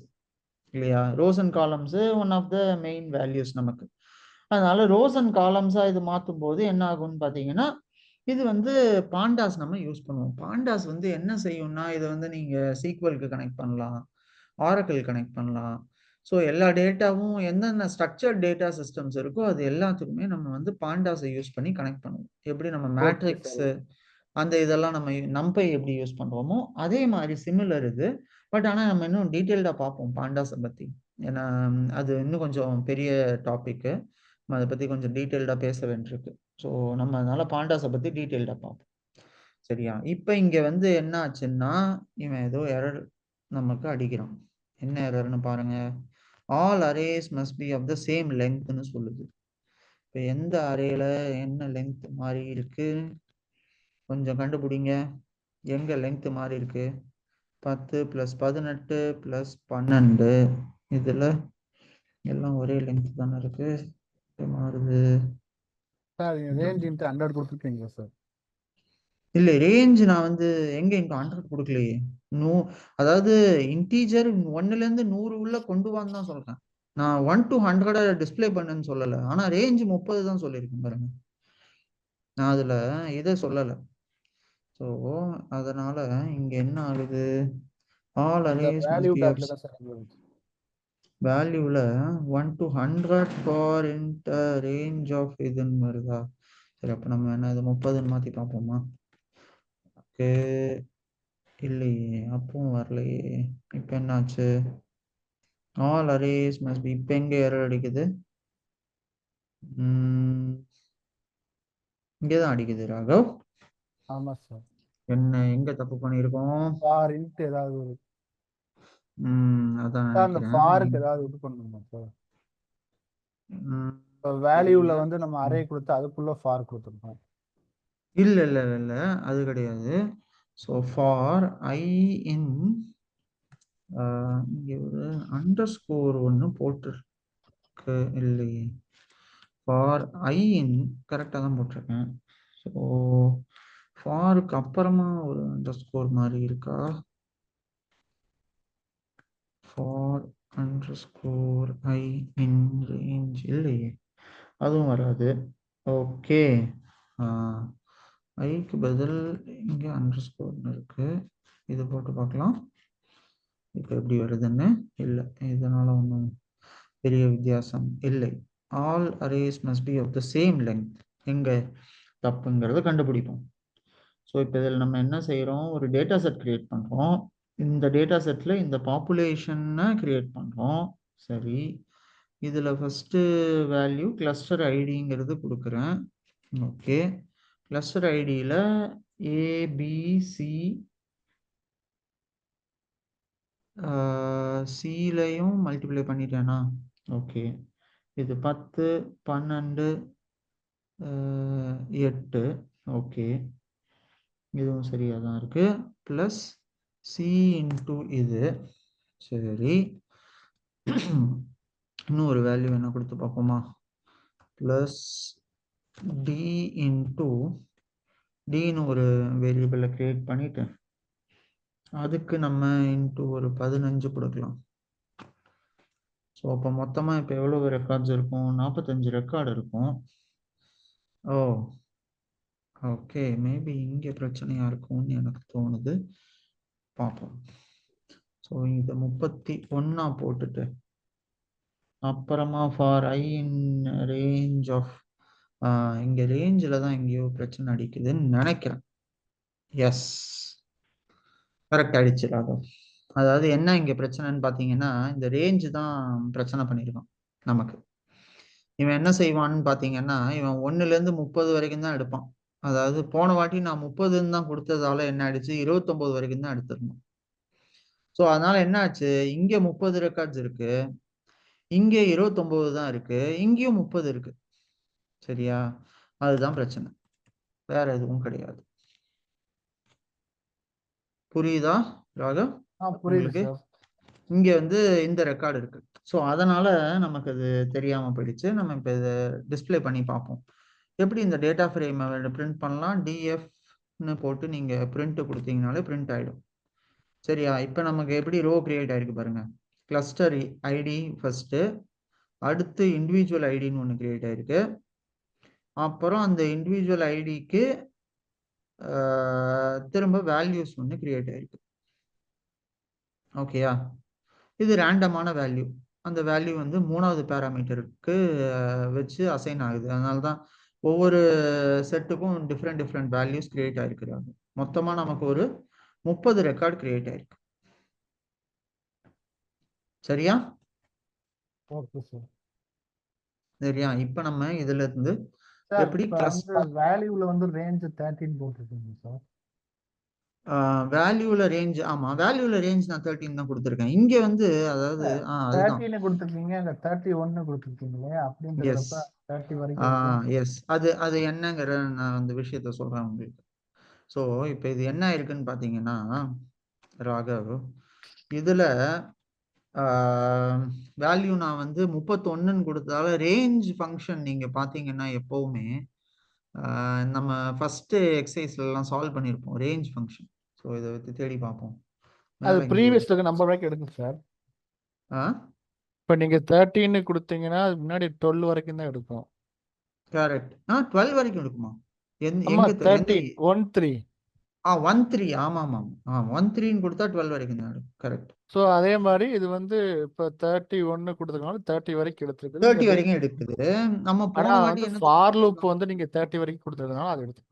இல்லையா? Rows and columns one of the main values நமக்கு. அதனால ரோஸ் அண்ட் காலம்ஸாக இது மாற்றும் போது என்ன ஆகும்னு பார்த்தீங்கன்னா இது வந்து பாண்டாஸ் நம்ம யூஸ் பண்ணுவோம். பாண்டாஸ் வந்து என்ன செய்யும்னா இதை வந்து நீங்கள் சீக்வலுக்கு கனெக்ட் பண்ணலாம், ஆரக்கிள் கனெக்ட் பண்ணலாம். ஸோ எல்லா டேட்டாவும் என்னென்ன ஸ்ட்ரக்சர்ட் டேட்டா சிஸ்டம்ஸ் இருக்கோ அது எல்லாத்துக்குமே நம்ம வந்து பாண்டாஸை யூஸ் பண்ணி கனெக்ட் பண்ணுவோம். எப்படி நம்ம ஓகே மேட்ரிக்ஸ் சார். அந்த இதெல்லாம் நம்ம நம்பை எப்படி யூஸ் பண்ணுறோமோ அதே மாதிரி சிமிலர் இது. பட் ஆனால் நம்ம இன்னும் டீட்டெயில்டாக பார்ப்போம் பாண்டாஸை பற்றி. ஏன்னா அது இன்னும் கொஞ்சம் பெரிய டாப்பிக்கு, அதை பற்றி கொஞ்சம் டீட்டெயில்டாக பேச வேண்டியிருக்கு. ஸோ நம்ம அதனால பாண்டாஸை பற்றி டீட்டெயில்டாக பார்ப்போம். சரியா? இப்போ இங்கே வந்து என்ன ஆச்சுன்னா இவன் ஏதோ எரர் நமக்கு அடிக்கிறான். என்ன எரர்னு பாருங்க. All arrays must be of the same லெங்க்னு சொல்லுது. இப்போ எந்த அரேல என்ன லெங்க் மாறி இருக்கு கொஞ்சம் கண்டுபிடிங்க. எங்க லெங்க் மாறி இருக்கு? 10 + 18 + 12 இதுல எல்லாம் ஒரே லெங்க் தானே இருக்கு. மாறுது சார் ரேஞ்ச் இன்ட்டு 100 கொடுத்துருக்கீங்களா சார்? இல்ல ரேஞ்ச் நான் வந்து எங்க இங்க 100 கொடுக்கலையே. அதாவது இன்டீஜர் 1ல இருந்து 100 உள்ள கொண்டு வான்னு தான் சொல்றேன். நான் 1 to 100 டிஸ்பிளே பண்ணுன்னு சொல்லல. ஆனா ரேஞ்ச் 30 தான் சொல்லியிருக்கேன் பாருங்க. நான் அதுல இதை சொல்லல. ஸோ அதனால இங்க என்ன ஆகுது? ஆல் அந்த arrays value must be of பேக்ல தான் சார் இருந்துச்சு. வேல்யூல 1 to 100 for inter range of இதுன்னு வருதா? சரி அப்ப நம்ம என்ன இது 30ன்னு மாத்தி பார்ப்போமா? ஓகே இல்லையே, அப்பவும் வரலையே. இப்போ என்னாச்சு? All arrays must B. இப்போ எங்க எரர் அடிக்குது? இங்கேதான் அடிக்குது ராகவ். ஆமா சார். என்ன எங்க தப்பு பண்ணியிருக்கோம்? ஃபார் இன்ட்டு ஏதாவது ஒரு அதான் சார், அந்த நினைக்கிறேன். ஃபாருக்கு ஏதாவது இது பண்ணணுமா சார்? ம், இப்போ வேல்யூல தெரியல. வந்து நம்ம அரே கொடுத்து அதுக்குள்ள ஃபார் கொடுத்துருக்கோம். இல்ல இல்ல இல்ல இல்ல அது கிடையாது. ஸோ ஃபார் ஐ இன் இங்க ஒரு அண்டர் ஸ்கோர் ஒன்று போட்டிருக்கு இல்லையே. ஃபார் ஐ இன் கரெக்டாக தான் போட்டிருக்கேன். ஸோ ஃபாருக்கு அப்புறமா ஒரு அண்டர் ஸ்கோர் மாதிரி இருக்கா? For under score I in range இல்லையே, அதுவும் வராது. ஓகே, ஐக்கு பதில் இங்கே அண்டர் ஸ்கோர்னு இருக்கு. இது போட்டு பார்க்கலாம் இப்போ எப்படி வருதுன்னு. இல்லை, இதனால ஒன்றும் பெரிய வித்தியாசம் இல்லை. All arrays must be of the same length. எங்க தப்புங்கிறத கண்டுபிடிப்போம். ஸோ இப்போ இதில் நம்ம என்ன செய்கிறோம்? ஒரு டேட்டா செட் கிரியேட் பண்ணுறோம். இந்த டேட்டா செட்டில் இந்த பாப்புலேஷனை கிரியேட் பண்ணுறோம். சரி, இதில் ஃபஸ்ட்டு வேல்யூ கிளஸ்டர் ஐடிங்கிறது கொடுக்குறேன். ஓகே, கிளஸ்டர் ஐடியில் ஏபிசி சிலையும் மல்டிப்ளை பண்ணிட்டேனா? ஓகே, இது 10 12 8. ஓகே, இதுவும் சரியாக தான் இருக்கு. ப்ளஸ் சி இன்ட்டு இது. சரி, இன்னும் ஒரு வேல்யூ என்ன கொடுத்து பார்ப்போமா? ப்ளஸ் டி இன்ட்டு டின்னு ஒரு வேரியபிளை கிரியேட் பண்ணிட்டு அதுக்கு நம்ம இன்ட்டு ஒரு 15 கொடுக்கலாம். ஸோ அப்போ மொத்தமாக இப்போ எவ்வளவு ரெக்கார்ட்ஸ் இருக்கும்? 45 ரெக்கார்டு இருக்கும். ஓ ஓகே, மேபி இங்கே பிரச்சனையா இருக்கும்னு எனக்கு தோணுது. பார்ப்போம். ஸோ இதை 31 போட்டுட்டு அப்புறமா for I in range of இங்கே ரேஞ்சில் தான் எங்கேயோ பிரச்சனை அடிக்குதுன்னு நினைக்கிறேன். எஸ், கரெக்ட் ஆயிடுச்சு ராகவ். அதாவது என்ன இங்கே பிரச்சனைன்னு பார்த்தீங்கன்னா இந்த ரேஞ்சு தான் பிரச்சனை பண்ணியிருக்கான் நமக்கு. இவன் என்ன செய்வான்னு பார்த்தீங்கன்னா இவன் 1லேருந்து 30 வரைக்கும் தான் எடுப்பான். அதாவது போன வாட்டி நான் 30ன்னு தான் கொடுத்ததால என்ன ஆயிடுச்சு, 29 வரைக்கும் தான் எடுத்துருந்தோம். ஸோ அதனால என்ன ஆச்சு, இங்கே 30 ரெக்கார்ட்ஸ் இருக்கு, இங்கே 29 தான் இருக்கு, இங்கேயும் 30 இருக்கு. சரியா? அதுதான் பிரச்சனை, வேற எதுவும் கிடையாது. புரியுதா ராகவ் புரியுது உங்களுக்கு? சார். இங்க வந்து இந்த ரெக்கார்டு இருக்கு. ஸோ அதனால நமக்கு அது தெரியாம போயிடுச்சு. நம்ம இப்போ இதை டிஸ்பிளே பண்ணி பார்ப்போம். எப்படி இந்த டேட்டா ஃப்ரேமை பிரிண்ட் பண்ணலாம். டிஎஃப்னு போட்டு நீங்க பிரிண்ட் கொடுத்தீங்கனாலே பிரிண்ட் ஆயிடும். சரியா? இப்போ நமக்கு எப்படி ரோ கிரியேட் ஆயிருக்கு பாருங்க. கிளஸ்டர் ஐடி ஃபர்ஸ்ட், அடுத்து இண்டிவிஜுவல் ஐடின்னு ஒன்று கிரியேட் ஆயிருக்கு. அப்புறம் அந்த இண்டிவிஜுவல் ஐடிக்கு திரும்ப வேல்யூஸ் ஒன்று கிரியேட் ஆயிருக்கு. ஓகேயா? இது ரேண்டமான வேல்யூ. அந்த வேல்யூ வந்து 3வது பேராமீட்டருக்கு வச்சு அசைன் ஆகுது. அதனால தான் ஒவ்வொரு செட்டுக்கும் டிஃப்ரெண்ட் வேல்யூஸ் கிரியேட் ஆயிருக்கிறாங்க. மொத்தமா நமக்கு ஒரு 30 ரெக்கார்ட் கிரியேட் ஆயிருக்கு. சரியா? Okay sir. சரியா? இப்ப நம்ம இதுல இருந்து எப்படி வேல்யூல வந்து ரேஞ்ச் 13 போட்டுருக்கீங்க சார். வேல்யூல ரேஞ்ச், ஆமா வேல்யூல ரேஞ்ச் நான் 13 தான் கொடுத்துருக்கேன். இங்க வந்து அதாவது அதுதான் 13 கொடுத்துருக்கீங்க, அங்க 31 கொடுத்துருக்கீங்களே எஸ் அப்படின்றப்ப 30 வரைக்கும் எஸ் அது என்னங்கிற நான் அந்த விஷயத்த சொல்றேன் உங்களுக்கு. ஸோ இப்போ இது என்ன இருக்குன்னு பார்த்தீங்கன்னா ராகவ், இதுல வேல்யூ நான் வந்து 31ன்னு கொடுத்ததால ரேஞ்ச் ஃபங்க்ஷன் நீங்க பார்த்தீங்கன்னா எப்பவுமே நம்ம ஃபர்ஸ்ட் எக்ஸசைஸ்ல எல்லாம் சால்வ் பண்ணியிருப்போம் ரேஞ்ச் ஃபங்க்ஷன். ஸோ இதை வச்சு தேடி பார்ப்போம். அது ப்ரீவியஸ்ல இருக்க நம்பர் வரைக்கும் எடுக்கும் சார். இப்போ நீங்க 13 கொடுத்தீங்கன்னா அது முன்னாடி 12 வரைக்கும் தான் எடுக்கும். கரெக்ட். 12 வரைக்கும் எடுக்குமா? ஆமா 13 13 13 ஆமா ஆமா 13ன்னு கொடுத்தா 12 வரைக்கும் தான் எடுக்கும். கரெக்ட். ஸோ அதே மாதிரி இது வந்து இப்போ 31 கொடுத்ததுனால 30 வரைக்கும் எடுத்துருக்கு. 30 வரைக்கும் எடுக்குது. நம்ம போன வாட்டி என்ன ஃபார் லூப் வந்து நீங்க 30 வரைக்கும் கொடுத்ததுனால அது எடுத்து.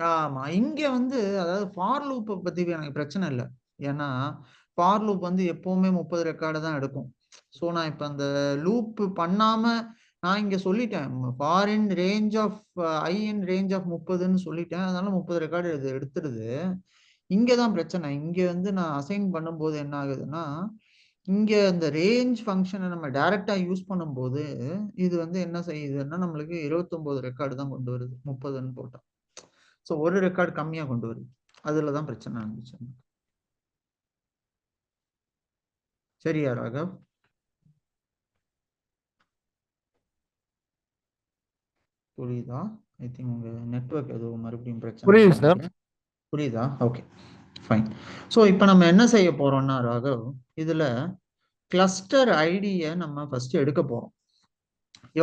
ஆமா, இங்க வந்து அதாவது ஃபார் லூப்பை பத்தி எனக்கு பிரச்சனை இல்லை. ஏன்னா ஃபார் லூப் வந்து எப்பவுமே 30 ரெக்கார்டு தான் எடுக்கும். ஸோ நான் இப்போ அந்த லூப் பண்ணாம நான் இங்க சொல்லிட்டேன் for in range of i in range of 30ன்னு சொல்லிட்டேன். அதனால 30 ரெக்கார்டு இது எடுத்துடுது. இங்கதான் பிரச்சனை. இங்க வந்து நான் அசைன் பண்ணும்போது என்ன ஆகுதுன்னா இங்க இந்த ரேஞ்ச் ஃபங்க்ஷனை நம்ம டைரக்டா யூஸ் பண்ணும்போது இது வந்து என்ன செய்யுதுன்னா நம்மளுக்கு 29 ரெக்கார்டு தான் கொண்டு வருது 30ன்னு போட்டா. ஸோ ஒரு ரெக்கார்டு கம்மியா கொண்டு வருது. அதுலதான் பிரச்சனை இருந்துச்சு. சரியா ராகவ்? புரியுதா? ஐ திங்க் உங்க நெட்வொர்க் ஏதோ மறுபடியும் பிரச்சனை. புரியுதா? Okay fine. ஸோ இப்போ நம்ம என்ன செய்ய போறோம்னா ராகவ், இதுல கிளஸ்டர் ஐடியை நம்ம ஃபர்ஸ்ட் எடுக்க போறோம்.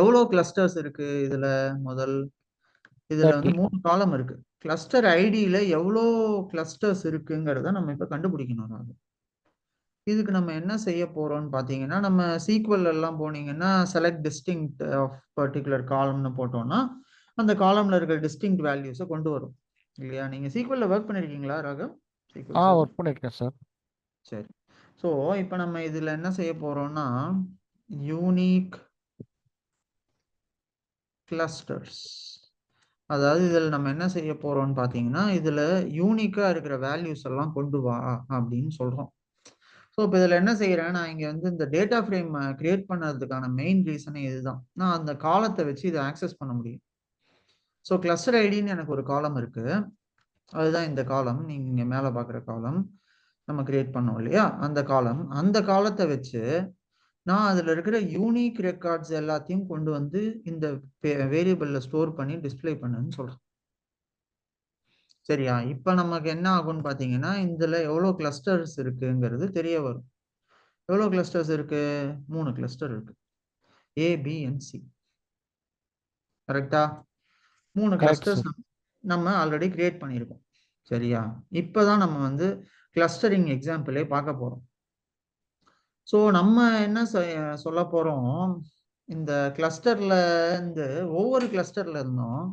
எவ்வளோ கிளஸ்டர்ஸ் இருக்கு இதுல? இதுல வந்து 3 காலம் இருக்கு. கிளஸ்டர் ஐடியில எவ்வளோ கிளஸ்டர்ஸ் இருக்குங்கிறத நம்ம இப்ப கண்டுபிடிக்கணும் ராகவ். இதுக்கு நம்ம என்ன செய்ய போறோம்னு பாத்தீங்கன்னா நம்ம சீக்வல் எல்லாம் போனீங்கன்னா செலக்ட் டிஸ்டிங்க்ட் ஆஃப் பர்டிகுலர் காலம்னு போட்டோம்னா அந்த காலம்ல இருக்கிற டிஸ்டிங்க்ட் வேல்யூஸை கொண்டு வரும் இல்லையா? நீங்க சீக்வல்ல ஒர்க் பண்ணிருக்கீங்களா ராகவ்? ஒர்க் பண்ணிருக்கேன் சார். சரி. ஸோ இப்போ நம்ம இதுல என்ன செய்ய போறோம்னா யூனிக் கிளஸ்டர்ஸ், அதாவது இதில் நம்ம என்ன செய்ய போறோம்னு பார்த்தீங்கன்னா இதில் யூனிக்காக இருக்கிற வேல்யூஸ் எல்லாம் கொண்டு வா அப்படின்னு சொல்கிறோம். ஸோ இப்போ இதில் என்ன செய்கிறேன், நான் இங்கே வந்து இந்த டேட்டா ஃப்ரேம் கிரியேட் பண்ணதுக்கான மெயின் ரீசனே இதுதான். நான் அந்த காலத்தை வச்சு இதை ஆக்சஸ் பண்ண முடியும். ஸோ கிளஸ்டர் ஐடின்னு எனக்கு ஒரு காலம் இருக்கு. அதுதான் இந்த காலம், நீங்கள் இங்கே மேலே பார்க்குற காலம் நம்ம கிரியேட் பண்ணோம் இல்லையா? அந்த காலத்தை வச்சு நான் அதில் இருக்கிற யூனிக் ரெக்கார்ட்ஸ் எல்லாத்தையும் கொண்டு வந்து இந்த வேரியபிளில் ஸ்டோர் பண்ணி டிஸ்பிளே பண்ணுன்னு சொல்கிறேன். சரியா? இப்ப நமக்கு என்ன ஆகும்னு பாத்தீங்கன்னா இதுல எவ்வளவு கிளஸ்டர்ஸ் இருக்குங்கிறது தெரிய வரும். எவ்வளவு கிளஸ்டர்ஸ் இருக்கு? 3 கிளஸ்டர் இருக்கு. A, B and C. கரெக்டா? 3 கரெக்ட் கிளஸ்டர்ஸ் சார். நம்ம ஆல்ரெடி கிரியேட் பண்ணியிருக்கோம். சரியா? இப்பதான் நம்ம வந்து கிளஸ்டரிங் எக்ஸாம்பிளே பார்க்க போறோம். ஸோ நம்ம என்ன சொல்ல போறோம், இந்த கிளஸ்டர்ல இருந்து ஒவ்வொரு கிளஸ்டர்ல இருந்தும்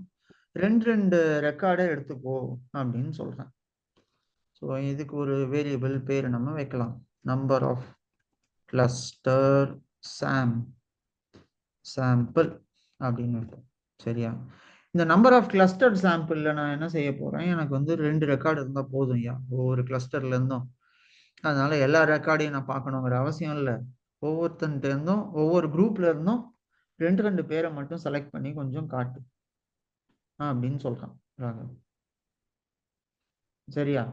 2 ரெக்கார்டை எடுத்துக்கோ அப்படின்னு சொல்றேன். ஸோ இதுக்கு ஒரு வேரியபிள் பேர் நம்ம வைக்கலாம். நம்பர் ஆஃப் கிளஸ்டர் சாம்பிள் அப்படின்னு இருக்கும். சரியா? இந்த நம்பர் ஆஃப் கிளஸ்டர் சாம்பிள்ல நான் என்ன செய்ய போறேன், எனக்கு வந்து 2 ரெக்கார்டு இருந்தா போதும் ஐயா ஒவ்வொரு கிளஸ்டர்ல இருந்தும். அதனால எல்லா ரெக்கார்டையும் நான் பார்க்கணுங்கிற அவசியம் இல்லை. ஒவ்வொருத்தன்ட்டு இருந்தும் ஒவ்வொரு குரூப்ல இருந்தும் 2 பேரை மட்டும் செலக்ட் பண்ணி கொஞ்சம் காட்டு அப்படின்னு சொல்றான் ராகவ். சரியா?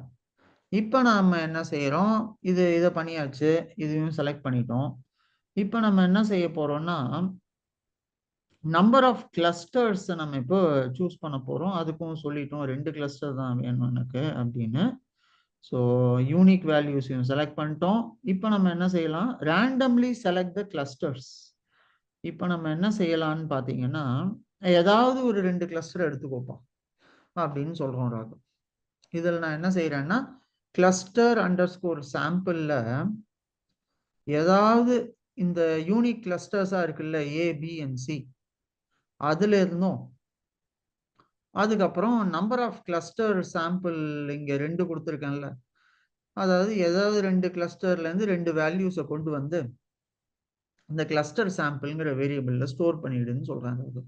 இப்ப நாம என்ன செய்யறோம், இதை பண்ணியாச்சு, இதையும் செலக்ட் பண்ணிட்டோம். இப்ப நம்ம என்ன செய்ய போறோம்னா நம்பர் ஆஃப் கிளஸ்டர்ஸ் நம்ம இப்போ சூஸ் பண்ண போறோம். அதுக்கும் சொல்லிட்டோம் 2 கிளஸ்டர் தான் வேணும் எனக்கு அப்படின்னு. ஸோ யூனிக் வேல்யூஸையும் செலக்ட் பண்ணிட்டோம். இப்போ நம்ம என்ன செய்யலாம், ரேண்டம்லி செலக்ட் த கிளஸ்டர்ஸ். இப்போ நம்ம என்ன செய்யலாம்னு பார்த்தீங்கன்னா ஏதாவது ஒரு 2 கிளஸ்டர் எடுத்துக்கோப்பா அப்படின்னு சொல்றோம் ராகு. இதில் நான் என்ன செய்யறேன்னா கிளஸ்டர் அண்டர் ஸ்கோர் சாம்பிள்ல ஏதாவது இந்த யூனிக் கிளஸ்டர்ஸா இருக்குல்ல A, B and C, அதுல இருந்தும் அதுக்கப்புறம் நம்பர் ஆஃப் கிளஸ்டர் சாம்பிள் இங்க 2 கொடுத்துருக்கேன்ல, அதாவது ஏதாவது 2 கிளஸ்டர்ல இருந்து 2 வேல்யூஸை கொண்டு வந்து இந்த கிளஸ்டர் சாம்பிள்ங்கிற வேரியபிள்ல ஸ்டோர் பண்ணிடுன்னு சொல்றாங்க.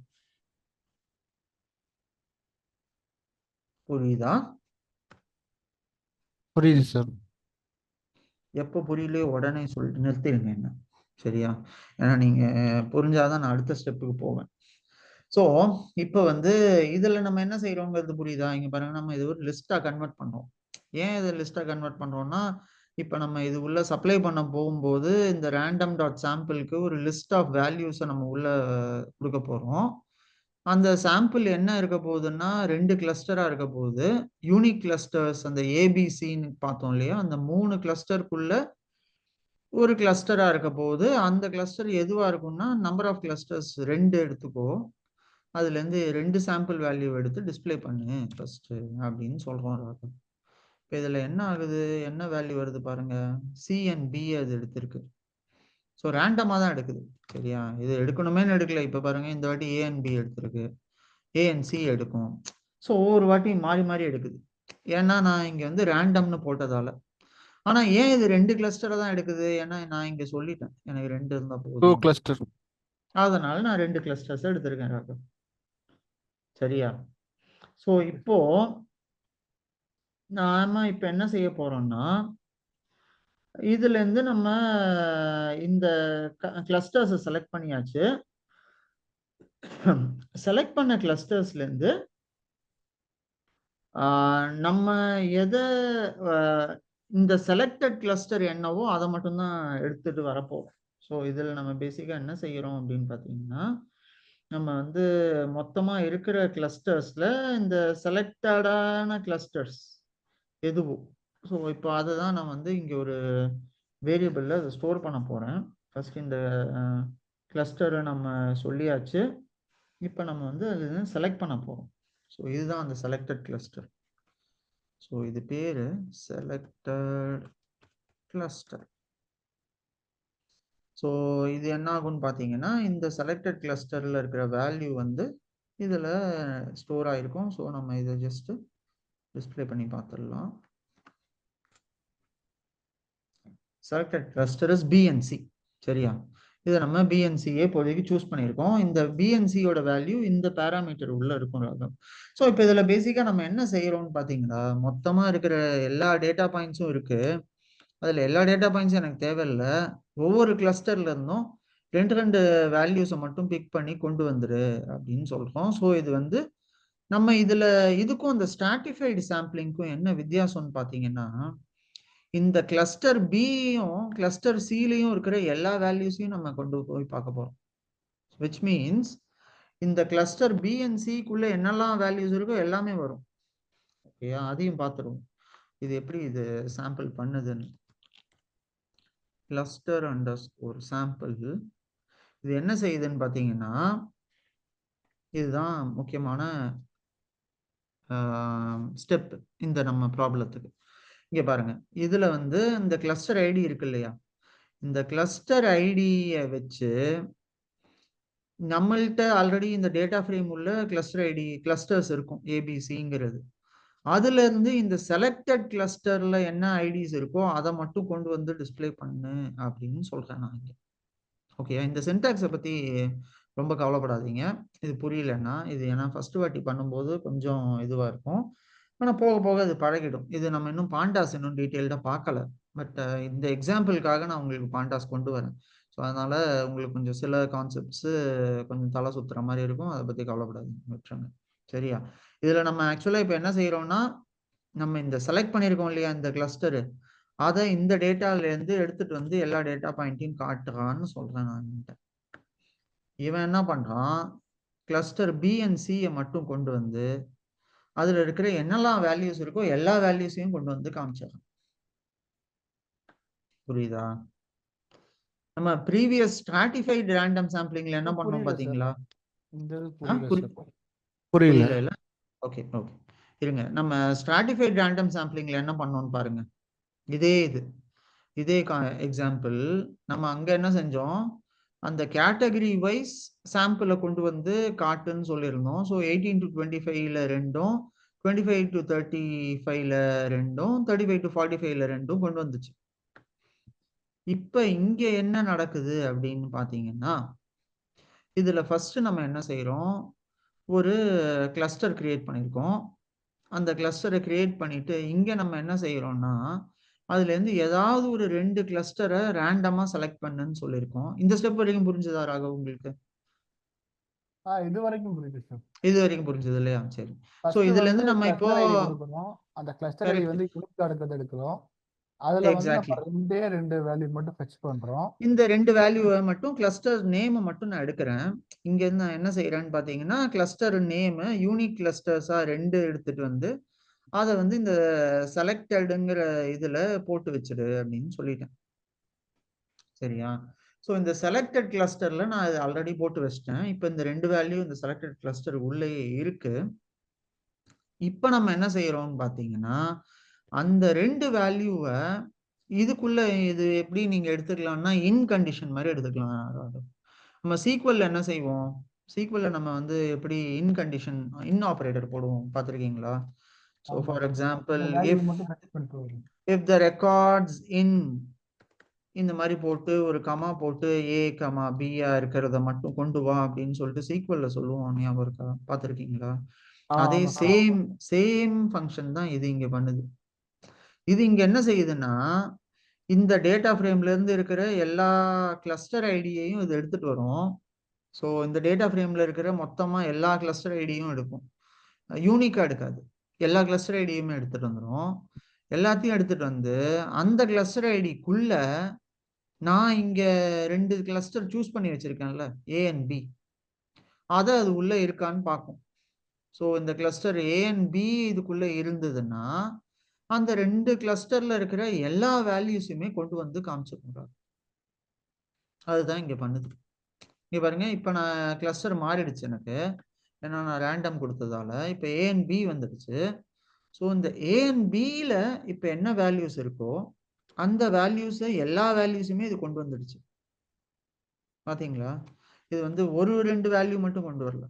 புரியுதா? புரியுது சார். எப்போ புரியலையோ உடனே சொல்லிட்டு நிறுத்திடுங்க என்ன. சரியா? ஏன்னா நீங்க புரிஞ்சாதான் நான் அடுத்த ஸ்டெப்புக்கு போவேன். ஸோ இப்போ வந்து இதுல நம்ம என்ன செய்யறோங்கிறது புரியுதா? இங்க பாருங்க, நம்ம இது ஒரு லிஸ்டா கன்வெர்ட் பண்றோம். ஏன் இதை லிஸ்டா கன்வெர்ட் பண்றோம்னா இப்போ நம்ம இது உள்ள சப்ளை பண்ண போகும்போது இந்த ரேண்டம் டாட் சாம்பிளுக்கு ஒரு லிஸ்ட் ஆஃப் வேல்யூஸை நம்ம உள்ள கொடுக்க போறோம். அந்த சாம்பிள் என்ன இருக்க போகுதுன்னா 2 கிளஸ்டரா இருக்க போகுது. யூனிக் கிளஸ்டர்ஸ் அந்த ஏபிசின்னு பார்த்தோம் இல்லையா, அந்த 3 கிளஸ்டருக்குள்ள ஒரு கிளஸ்டரா இருக்க போகுது. அந்த கிளஸ்டர் எதுவா இருக்கும்னா நம்பர் ஆஃப் கிளஸ்டர்ஸ் 2 எடுத்துக்கோ, அதுல இருந்து 2 சாம்பிள் வேல்யூ எடுத்து டிஸ்பிளே பண்ணு ஃபர்ஸ்ட் அப்படின்னு சொல்றோம் ராகு. இப்போ இதுல என்ன ஆகுது, என்ன வேல்யூ வருது பாருங்க, சி அண்ட் பி அது எடுத்திருக்கு. ஸோ ரேண்டமா தான் எடுக்குது. சரியா? இது எடுக்கணுமே எடுக்கல. இப்போ பாருங்க இந்த வாட்டி ஏ அண்ட் பி எடுத்திருக்கு, ஏ அண்ட் சி எடுக்கும். ஸோ ஒவ்வொரு வாட்டி மாறி மாறி எடுக்குது. ஏன்னா நான் இங்க வந்து ரேண்டம்னு போட்டதால. ஆனா ஏன் இது 2 கிளஸ்டரை தான் எடுக்குது, ஏன்னா நான் இங்க சொல்லிட்டேன் எனக்கு 2 இருந்தா 2 போதும், கிளஸ்டர். அதனால நான் 2 கிளஸ்டர்ஸ் எடுத்திருக்கேன் ராகு. சரியா? ஸோ இப்போ நாம இப்ப என்ன செய்ய போறோம்னா இதுல இருந்து நம்ம இந்த கிளஸ்டர்ஸை செலக்ட் பண்ணியாச்சு. செலக்ட் பண்ண கிளஸ்டர்ஸ்ல இருந்து நம்ம எதை இந்த செலக்டட் கிளஸ்டர் என்னவோ அதை மட்டும்தான் எடுத்துட்டு வரப்போம். ஸோ இதில் நம்ம பேசிக்காக என்ன செய்யறோம் அப்படின்னு பார்த்தீங்கன்னா நம்ம வந்து மொத்தமா இருக்கிற கிளஸ்டர்ஸ்ல இந்த செலக்டடான கிளஸ்டர்ஸ் எதுவோ, ஸோ இப்போ அதை தான் நான் வந்து இங்கே ஒரு வேரியபிளில் அதை ஸ்டோர் பண்ண போகிறேன். ஃபர்ஸ்ட் இந்த கிளஸ்டரை நம்ம சொல்லியாச்சு. இப்போ நம்ம வந்து அது செலக்ட் பண்ண போகிறோம். ஸோ இதுதான் அந்த செலக்டட் கிளஸ்டர். ஸோ இது பேரு செலக்டட் கிளஸ்டர். ஸோ இது என்ன ஆகும்னு பார்த்தீங்கன்னா இந்த செலக்டட் கிளஸ்டரில் இருக்கிற வேல்யூ வந்து இதில் ஸ்டோர் ஆகிருக்கும். ஸோ நம்ம இதை ஜஸ்ட் டிஸ்பிளே பண்ணி பார்த்துடலாம். Selected cluster is BNC. சரியா? இதை நம்ம பிஎன்சியே இப்போதைக்கு சூஸ் பண்ணியிருக்கோம். இந்த பிஎன்சியோட வேல்யூ இந்த பேராமீட்டர் உள்ள இருக்கும் ராகம். ஸோ இப்போ இதில் பேசிக்காக நம்ம என்ன செய்யறோம்னு பார்த்தீங்களா, மொத்தமாக இருக்கிற எல்லா டேட்டா பாயிண்ட்ஸும் இருக்கு. அதில் எல்லா டேட்டா பாயிண்ட்ஸும் எனக்கு தேவையில்லை. ஒவ்வொரு கிளஸ்டர்ல இருந்தும் 2 வேல்யூஸை மட்டும் பிக் பண்ணி கொண்டு வந்துரு அப்படின்னு சொல்றோம். ஸோ இது வந்து நம்ம இதுல இதுக்கும் இந்த ஸ்ட்ராட்டிஃபைடு சாம்பிளிங்க்கும் என்ன வித்தியாசம்னு பார்த்தீங்கன்னா இந்த கிளஸ்டர் பியும் கிளஸ்டர் சிலையும் இருக்கிற எல்லா வேல்யூஸையும் நம்ம கொண்டு போய் பார்க்க போறோம். விச் மீன்ஸ் இந்த கிளஸ்டர் பி அண்ட் சிக்குள்ள என்னெல்லாம் வேல்யூஸ் இருக்கோ எல்லாமே வரும். ஓகேயா, அதையும் பார்த்துருவோம் இது எப்படி இது சாம்பிள் பண்ணுதுன்னு. கிளஸ்டர் அண்டர்ஸ்கோர் சாம்பிள் இது என்ன செய்யுதுன்னு பார்த்தீங்கன்னா, இதுதான் முக்கியமான ஸ்டெப் இந்த நம்ம ப்ராப்ளத்துக்கு. இங்க பாருங்க, இதுல வந்து இந்த கிளஸ்டர் ஐடி இருக்கு இல்லையா, இந்த கிளஸ்டர் ஐடியை வச்சு நம்மள்கிட்ட ஆல்ரெடி இந்த டேட்டா ஃப்ரேம் உள்ள கிளஸ்டர் ஐடி கிளஸ்டர்ஸ் இருக்கும் ஏபிசிங்கிறது. அதுல இருந்து இந்த செலக்டட் கிளஸ்டர்ல என்ன ஐடிஸ் இருக்கோ அதை மட்டும் கொண்டு வந்து டிஸ்பிளே பண்ணு அப்படின்னு சொல்றேன் நான் இங்க. ஓகே, இந்த சின்டாக்ஸை பத்தி ரொம்ப கவலைப்படாதீங்க. இது புரியலன்னா இது ஏன்னா ஃபர்ஸ்ட் வாட்டி பண்ணும்போது கொஞ்சம் இதுவா இருக்கும், ஆனால் போக போக அது பழகிடும். இது நம்ம இன்னும் பாண்டாஸ் இன்னும் டீட்டெயில்டாக பார்க்கல. பட் இந்த எக்ஸாம்பிளுக்காக நான் உங்களுக்கு பாண்டாஸ் கொண்டு வரேன். ஸோ அதனால உங்களுக்கு கொஞ்சம் சில கான்செப்ட்ஸு கொஞ்சம் தலை சுத்துற மாதிரி இருக்கும், அதை பற்றி கவலைப்படாதீங்க, விட்டுருங்க. சரியா? இதில் நம்ம ஆக்சுவலாக இப்போ என்ன செய்கிறோம்னா, நம்ம இந்த செலக்ட் பண்ணியிருக்கோம் இல்லையா இந்த கிளஸ்டரு, அதை இந்த டேட்டாலேருந்து எடுத்துட்டு வந்து எல்லா டேட்டா பாயிண்ட்டையும் காட்டுறான்னு சொல்கிறேன் நான். இவன் என்ன பண்ணுறான், கிளஸ்டர் பி அண்ட் சியை மட்டும் கொண்டு வந்து அதில் இருக்கிற என்னெல்லாம் வேல்யூஸ் இருக்கோ எல்லா வேல்யூஸையும் கொண்டு வந்து காமிச்சிடறான். புரியுதா? நம்ம ப்ரீவியஸ் ஸ்ட்ராட்டிஃபைட் ரேண்டம் சாம்பிளிங்ல என்ன பண்ணோம் பாத்தீங்களா? புரியல இல்ல? ஓகே ஓகே, இருங்க. நம்ம ஸ்ட்ராட்டிஃபைட் ரேண்டம் சாம்பிளிங்ல என்ன பண்ணோம்னு பாருங்க. இதே எக்ஸாம்பிள் நம்ம அங்க என்ன செஞ்சோம், அந்த கேட்டகரி வைஸ் சாம்பிளை கொண்டு வந்து காட்டுன்னு சொல்லியிருந்தோம். ஸோ 18 to 25ல ரெண்டும், 25 to 35ல ரெண்டும், 35 to 45ல ரெண்டும் கொண்டு வந்துச்சு. இப்ப இங்க என்ன நடக்குது அப்படின்னு பாத்தீங்கன்னா, இதுல ஃபர்ஸ்ட் நம்ம என்ன செய்யறோம், ஒரு கிளஸ்டர் கிரியேட் பண்ணியிருக்கோம். அந்த கிளஸ்டரை கிரியேட் பண்ணிட்டு இங்க நம்ம என்ன செய்யறோம்னா, அதுல இருந்து ஏதாவது ஒரு 2 கிளஸ்டரை ரேண்டமா செலக்ட் பண்ணுன்னு சொல்லியிருக்கோம். இந்த ஸ்டெப் வரைக்கும் புரிஞ்சதா ராகவ் உங்களுக்கு? இது வரைக்கும் புரியுது சார். இது வரைக்கும் புரிஞ்சது இல்லையா? சரி. சோ ஃபர்ஸ்ட் இதுல வந்து இருந்து நம்ம இப்போ கிளஸ்டர் ஐடி கொடுக்கணும். அந்த கிளஸ்டர் ஐடி வந்து யூனிக்கா இருக்கிறது எடுக்கிறோம். அதுல வந்து நம்ம எக்ஸாக்ட்லி ரெண்டு வேல்யூ மட்டும் ஃபெட்ச் பண்றோம். இந்த 2 வேல்யூவை மட்டும் கிளஸ்டர் நேம் மட்டும் நான் எடுக்கிறேன். இங்க இருந்து நான் என்ன செய்யறேன்னு பாத்தீங்கன்னா, கிளஸ்டர் நேம் யூனிக் கிளஸ்டர்ஸா 2 எடுத்துட்டு வந்து அதை வந்து இந்த செலக்டடுங்கிற இதுல போட்டு வச்சிடு அப்படின்னு சொல்லிட்டேன். சரியா? ஸோ இந்த செலக்டட் கிளஸ்டர்ல நான் இது ஆல்ரெடி போட்டு வச்சிட்டேன். இப்போ இந்த 2 வேல்யூ இந்த செலக்டட் கிளஸ்டர் உள்ளேயே இருக்கு. இப்போ நம்ம என்ன செய்யறோம்னு பாத்தீங்கன்னா, அந்த 2 வேல்யூவை இதுக்குள்ள இது எப்படி நீங்க எடுத்துக்கலாம்னா இன் கண்டிஷன் மாதிரி எடுத்துக்கலாம். நம்ம சீக்வல்ல என்ன செய்வோம், சீக்வல்ல நம்ம வந்து எப்படி இன் கண்டிஷன் இன் ஆபரேட்டர் போடுவோம், பார்த்துருக்கீங்களா? So for example if the records இன் இந்த மாதிரி போட்டு ஒரு கமா போட்டு ஏ கமா பியா இருக்கிறத மட்டும் கொண்டு வா அப்படின்னு சொல்லிட்டு சீக்வல்ல சொல்லுவோம், ஞாபகம் இருக்கா? பார்த்துருக்கீங்களா? அதே சேம் ஃபங்க்ஷன் தான் இது இங்க பண்ணுது. இது இங்க என்ன செய்யுதுன்னா, இந்த டேட்டா ஃப்ரேம்ல இருந்து இருக்கிற எல்லா கிளஸ்டர் ஐடியையும் இது எடுத்துட்டு வரும். ஸோ இந்த டேட்டா ஃப்ரேம்ல இருக்கிற மொத்தமா எல்லா கிளஸ்டர் ஐடியும் எடுக்கும், யூனிக்கா எடுக்காது. எல்லா கிளஸ்டர் ஐடியுமே எடுத்துட்டு வந்துடும். எல்லாத்தையும் எடுத்துட்டு வந்து அந்த கிளஸ்டர் ஐடிக்குள்ள நான் இங்க 2 கிளஸ்டர் சூஸ் பண்ணி வச்சிருக்கேன்ல, ஏ அண்ட் பி, அதை அது உள்ள இருக்கான்னு பார்க்கும். ஸோ இந்த கிளஸ்டர் ஏ அண்ட் பி இதுக்குள்ள இருந்ததுன்னா அந்த 2 கிளஸ்டர்ல இருக்கிற எல்லா வேல்யூஸுமே கொண்டு வந்து காமிச்சிருக்கோம். அதுதான் இங்க பண்ணுது. இங்க பாருங்க, இப்ப நான் கிளஸ்டர் மாறிடுச்சு எனக்கு, ஏன்னா நான் ரேண்டம் கொடுத்ததால இப்ப ஏ அண்ட் பி வந்துடுச்சு. ஸோ இந்த ஏ அண்ட் பில இப்ப என்ன வேல்யூஸ் இருக்கோ அந்த வேல்யூஸை எல்லா வேல்யூஸுமே இது கொண்டு வந்துடுச்சு. பாத்தீங்களா? இது வந்து ஒரு 2 வேல்யூ மட்டும் கொண்டு வரல,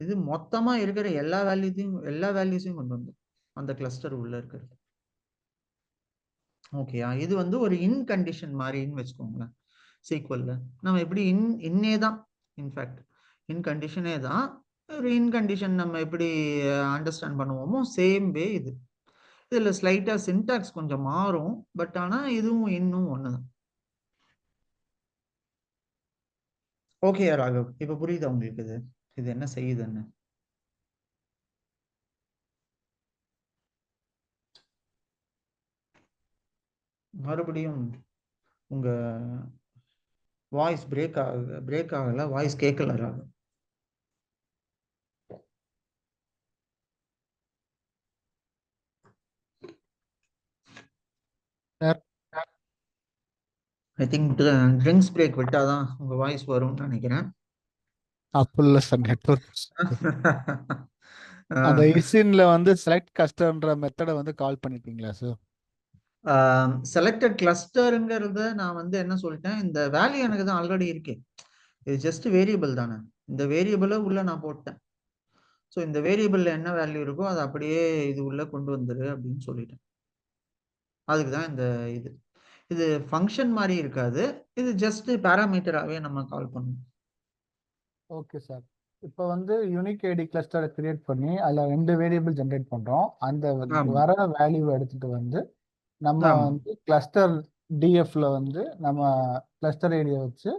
இது மொத்தமா இருக்கிற எல்லா வேல்யூஸையும் கொண்டு வந்து அந்த கிளஸ்டர் உள்ள இருக்கிறது. ஓகேயா? இது வந்து ஒரு இன் கண்டிஷன் மாதிரின்னு வச்சுக்கோங்களேன். சீக்வல்ல நம்ம எப்படி இன்னே தான், இன்ஃபேக்ட் இன் கண்டிஷனே தான். ஒரு இன் கண்டிஷன் நம்ம எப்படி அண்டர்ஸ்டாண்ட் பண்ணுவோமோ சேம் வே இது. இதுல ஸ்லைட்டா சின்டாக்ஸ் கொஞ்சம் மாறும், பட் ஆனா இதுவும் இன்னும் ஒண்ணுதான். ஓகே ராகவ், இப்ப புரியுதா உங்களுக்கு இது இது என்ன செய்யுதுன்னு? மறுபடியும் உங்க வாய்ஸ் பிரேக் ஆகல, வாய்ஸ் கேட்கல Raghav. Sir I think drinks break விட்டாதான் உங்க வாய்ஸ் வரும்னு நினைக்கிறேன். அப்படி இல்லை சார், நெட்ஒர்க். அந்த இசின்ல வந்து செலக்ட் கஸ்டம்ன்ற மெத்தடை வந்து கால் பண்ணிட்டீங்களா சார்? செலக்டட் கிளஸ்டருங்கிறத நான் வந்து என்ன சொல்லிட்டேன், இந்த வேல்யூ எனக்கு தான் ஆல்ரெடி இருக்கே, இது ஜஸ்ட் வேரியபிள் தானே, இந்த வேரியபிளை உள்ள நான் போட்டேன். ஸோ இந்த வேரியபிள்ல என்ன வேல்யூ இருக்கோ அதை அப்படியே இது உள்ள கொண்டு வந்துரு அப்படின்னு சொல்லிட்டேன். அதுக்கு தான் இந்த இது இது ஃபங்க்ஷன் மாதிரி இருக்காது, இது ஜஸ்ட் பேராமீட்டராகவே நம்ம கால் பண்ணணும். Okay sir. இப்போ வந்து யூனிக் ஐடி கிளஸ்டரை கிரியேட் பண்ணி அதில் 2 வேரியபிள் ஜென்ரேட் பண்ணுறோம். அந்த ஆமா வர வேல்யூவை எடுத்துட்டு வந்து நம்ம ஆமா வந்து கிளஸ்டர் டிஎஃப்ல வந்து நம்ம கிளஸ்டர் ஐடியை வச்சு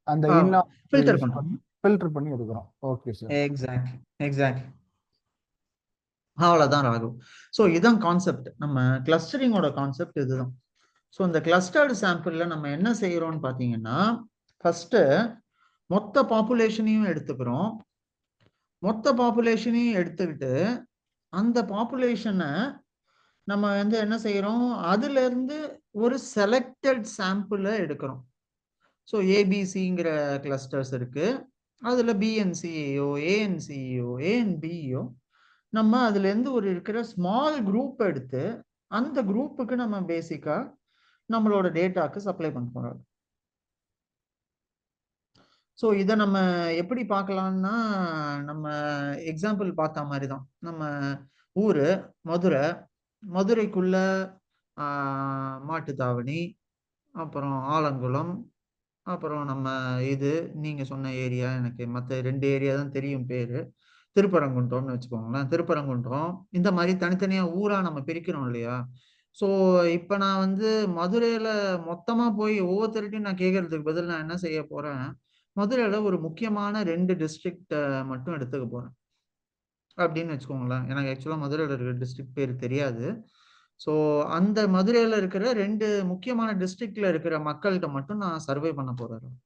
அந்த ஆமா ஃபில்டர் யூஸ் பண்ணணும். பண்ணி ஃபில்டர் பண்ணி எடுக்கிறோம். Okay sir. எக்ஸாக்ட்லி எக்ஸாக்ட்லி அவ்வளோதான் ராகு. ஸோ இதுதான் கான்செப்ட், நம்ம கிளஸ்டரிங்கோட கான்செப்ட் இதுதான். ஸோ இந்த கிளஸ்டர்டு சாம்பிளில் நம்ம என்ன செய்கிறோம்னு பார்த்தீங்கன்னா, ஃபஸ்ட்டு மொத்த பாப்புலேஷனையும் எடுத்துக்கிறோம். மொத்த பாப்புலேஷனையும் எடுத்துக்கிட்டு அந்த பாப்புலேஷனை நம்ம வந்து என்ன செய்கிறோம், அதுலேருந்து ஒரு செலக்டட் சாம்பிளை எடுக்கிறோம். ஸோ ஏபிசிங்கிற கிளஸ்டர்ஸ் இருக்கு, அதில் பிஎன்சிஏயோ ஏஎன்சிஏயோ ஏஎன்பியோ நம்ம அதுலேருந்து ஒரு இருக்கிற ஸ்மால் குரூப் எடுத்து அந்த குரூப்புக்கு நம்ம பேசிக்காக நம்மளோட டேட்டாக்கு சப்ளை பண்ண போகிறோம். ஸோ இதை நம்ம எப்படி பார்க்கலாம்னா, நம்ம எக்ஸாம்பிள் பார்த்த மாதிரி தான். நம்ம ஊர் மதுரை, மதுரைக்குள்ள மாட்டுத்தாவணி, அப்புறம் ஆலங்குளம், அப்புறம் நம்ம இது நீங்கள் சொன்ன ஏரியா, எனக்கு மற்ற 2 ஏரியா தான் தெரியும் பேர், திருப்பரங்குன்றம்னு வச்சுக்கோங்களேன். திருப்பரங்குன்றம் இந்த மாதிரி தனித்தனியாக ஊராக நம்ம பிரிக்கிறோம் இல்லையா. ஸோ இப்போ நான் வந்து மதுரையில் மொத்தமாக போய் ஒவ்வொருத்தருட்டையும் நான் கேட்கறதுக்கு பதில் நான் என்ன செய்ய போகிறேன், மதுரையில் ஒரு முக்கியமான 2 டிஸ்ட்ரிக்ட் மட்டும் எடுத்துக்க போகிறேன் அப்படின்னு வச்சுக்கோங்களேன். எனக்கு ஆக்சுவலாக மதுரையில் இருக்கிற டிஸ்ட்ரிக்ட் பேர் தெரியாது. ஸோ அந்த மதுரையில் இருக்கிற 2 முக்கியமான டிஸ்ட்ரிக்ட்ல இருக்கிற மக்கள்கிட்ட மட்டும் நான் சர்வே பண்ண போகிறேன்.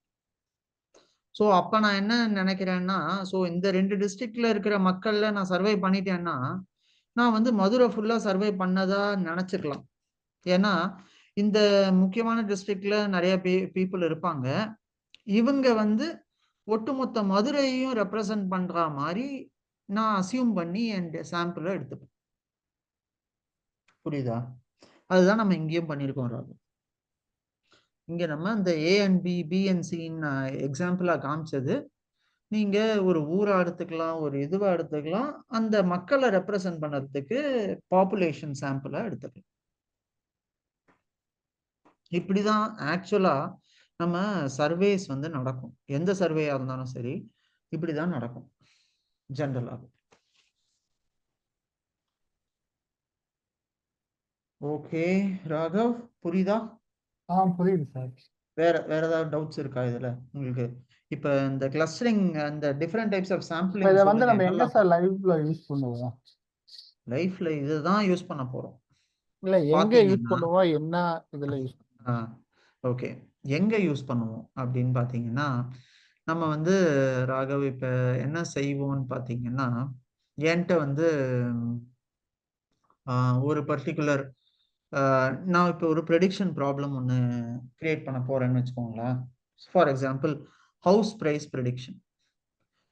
ஸோ அப்போ நான் என்ன நினைக்கிறேன்னா, ஸோ இந்த 2 டிஸ்ட்ரிக்ட்ல இருக்கிற மக்கள்ல நான் சர்வே பண்ணிட்டேன்னா நான் வந்து மதுரை ஃபுல்லாக சர்வே பண்ணதா நினச்சிக்கலாம். ஏன்னா இந்த முக்கியமான டிஸ்ட்ரிக்ட்ல நிறைய பீப்புள் இருப்பாங்க, இவங்க வந்து ஒட்டுமொத்த மதுரையையும் ரெப்ரசன்ட் பண்ற மாதிரி நான் அசியூம் பண்ணி என் சாம்பிளை எடுத்துப்பேன். புரியுதா? அதுதான் நம்ம இங்கேயும் பண்ணியிருக்கோம் ராகு. இங்க நம்ம இந்த A and B B and சின்னு எக்ஸாம்பிளா காமிச்சது, நீங்க ஒரு ஊரா எடுத்துக்கலாம், ஒரு இதுவா எடுத்துக்கலாம், அந்த மக்களை ரெப்ரசன்ட் பண்ணறதுக்கு பாப்புலேஷன் சாம்பிளா எடுத்துக்கலாம். இப்படிதான் ஆக்சுவலா நம்ம சர்வேஸ் வந்து நடக்கும். எந்த சர்வேயா இருந்தாலும் சரி இப்படிதான் நடக்கும் ஜெனரலா. ஓகே ராகவ், புரியுதா? புரியுது சார். வேற வேற ஏதாவது டவுட்ஸ் இருக்கா இதுல உங்களுக்கு? இப்ப இந்த கிளஸ்டரிங் அந்த டிஃபரெண்ட் டைப்ஸ் ஆஃப் சாம்பிளிங் இதை வந்து சொல்லுங்க நம்ம எங்க என்னெல்லாம். சார் லைவ்ல யூஸ் பண்ணுவோம்? லைஃப்ல இதுதான் யூஸ் பண்ண போறோம். இல்லை, எங்க யூஸ் பாத்தீங்கன்னா பண்ணுவோம், என்ன இதில் யூஸ் ஓகே, எங்க யூஸ் பண்ணுவோம் அப்படின்னு பாத்தீங்கன்னா, நம்ம வந்து ராகவ் இப்ப என்ன செய்வோம்னு பாத்தீங்கன்னா, என்கிட்ட வந்து ஒரு பர்டிகுலர் நான் இப்போ ஒரு ப்ரெடிக்ஷன் ப்ராப்ளம் ஒன்று கிரியேட் பண்ண போறேன்னு வச்சுக்கோங்களேன். For example house price prediction.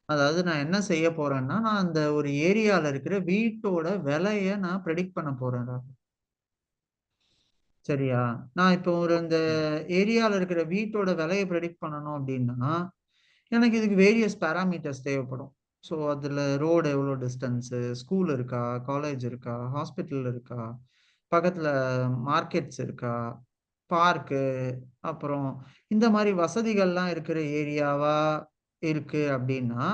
அதாவது நான் என்ன செய்ய போறேன்னா, நான் அந்த ஒரு ஏரியாவில் இருக்கிற வீட்டோட விலையை நான் ப்ரெடிக்ட் பண்ண போறேன். சரியா? நான் இப்போ ஒரு இந்த ஏரியாவில் இருக்கிற வீட்டோட விலையை ப்ரெடிக்ட் பண்ணணும் அப்படின்னா எனக்கு இதுக்கு வேரியஸ் பேராமீட்டர்ஸ் தேவைப்படும். ஸோ அதில் ரோடு எவ்வளோ டிஸ்டன்ஸு, ஸ்கூல் இருக்கா, காலேஜ் இருக்கா, ஹாஸ்பிட்டல் இருக்கா, பக்கத்தில் மார்க்கெட்ஸ் இருக்கா, பார்க்கு, அப்புறம் இந்த மாதிரி வசதிகள்லாம் இருக்கிற ஏரியாவா இருக்கு அப்படின்னா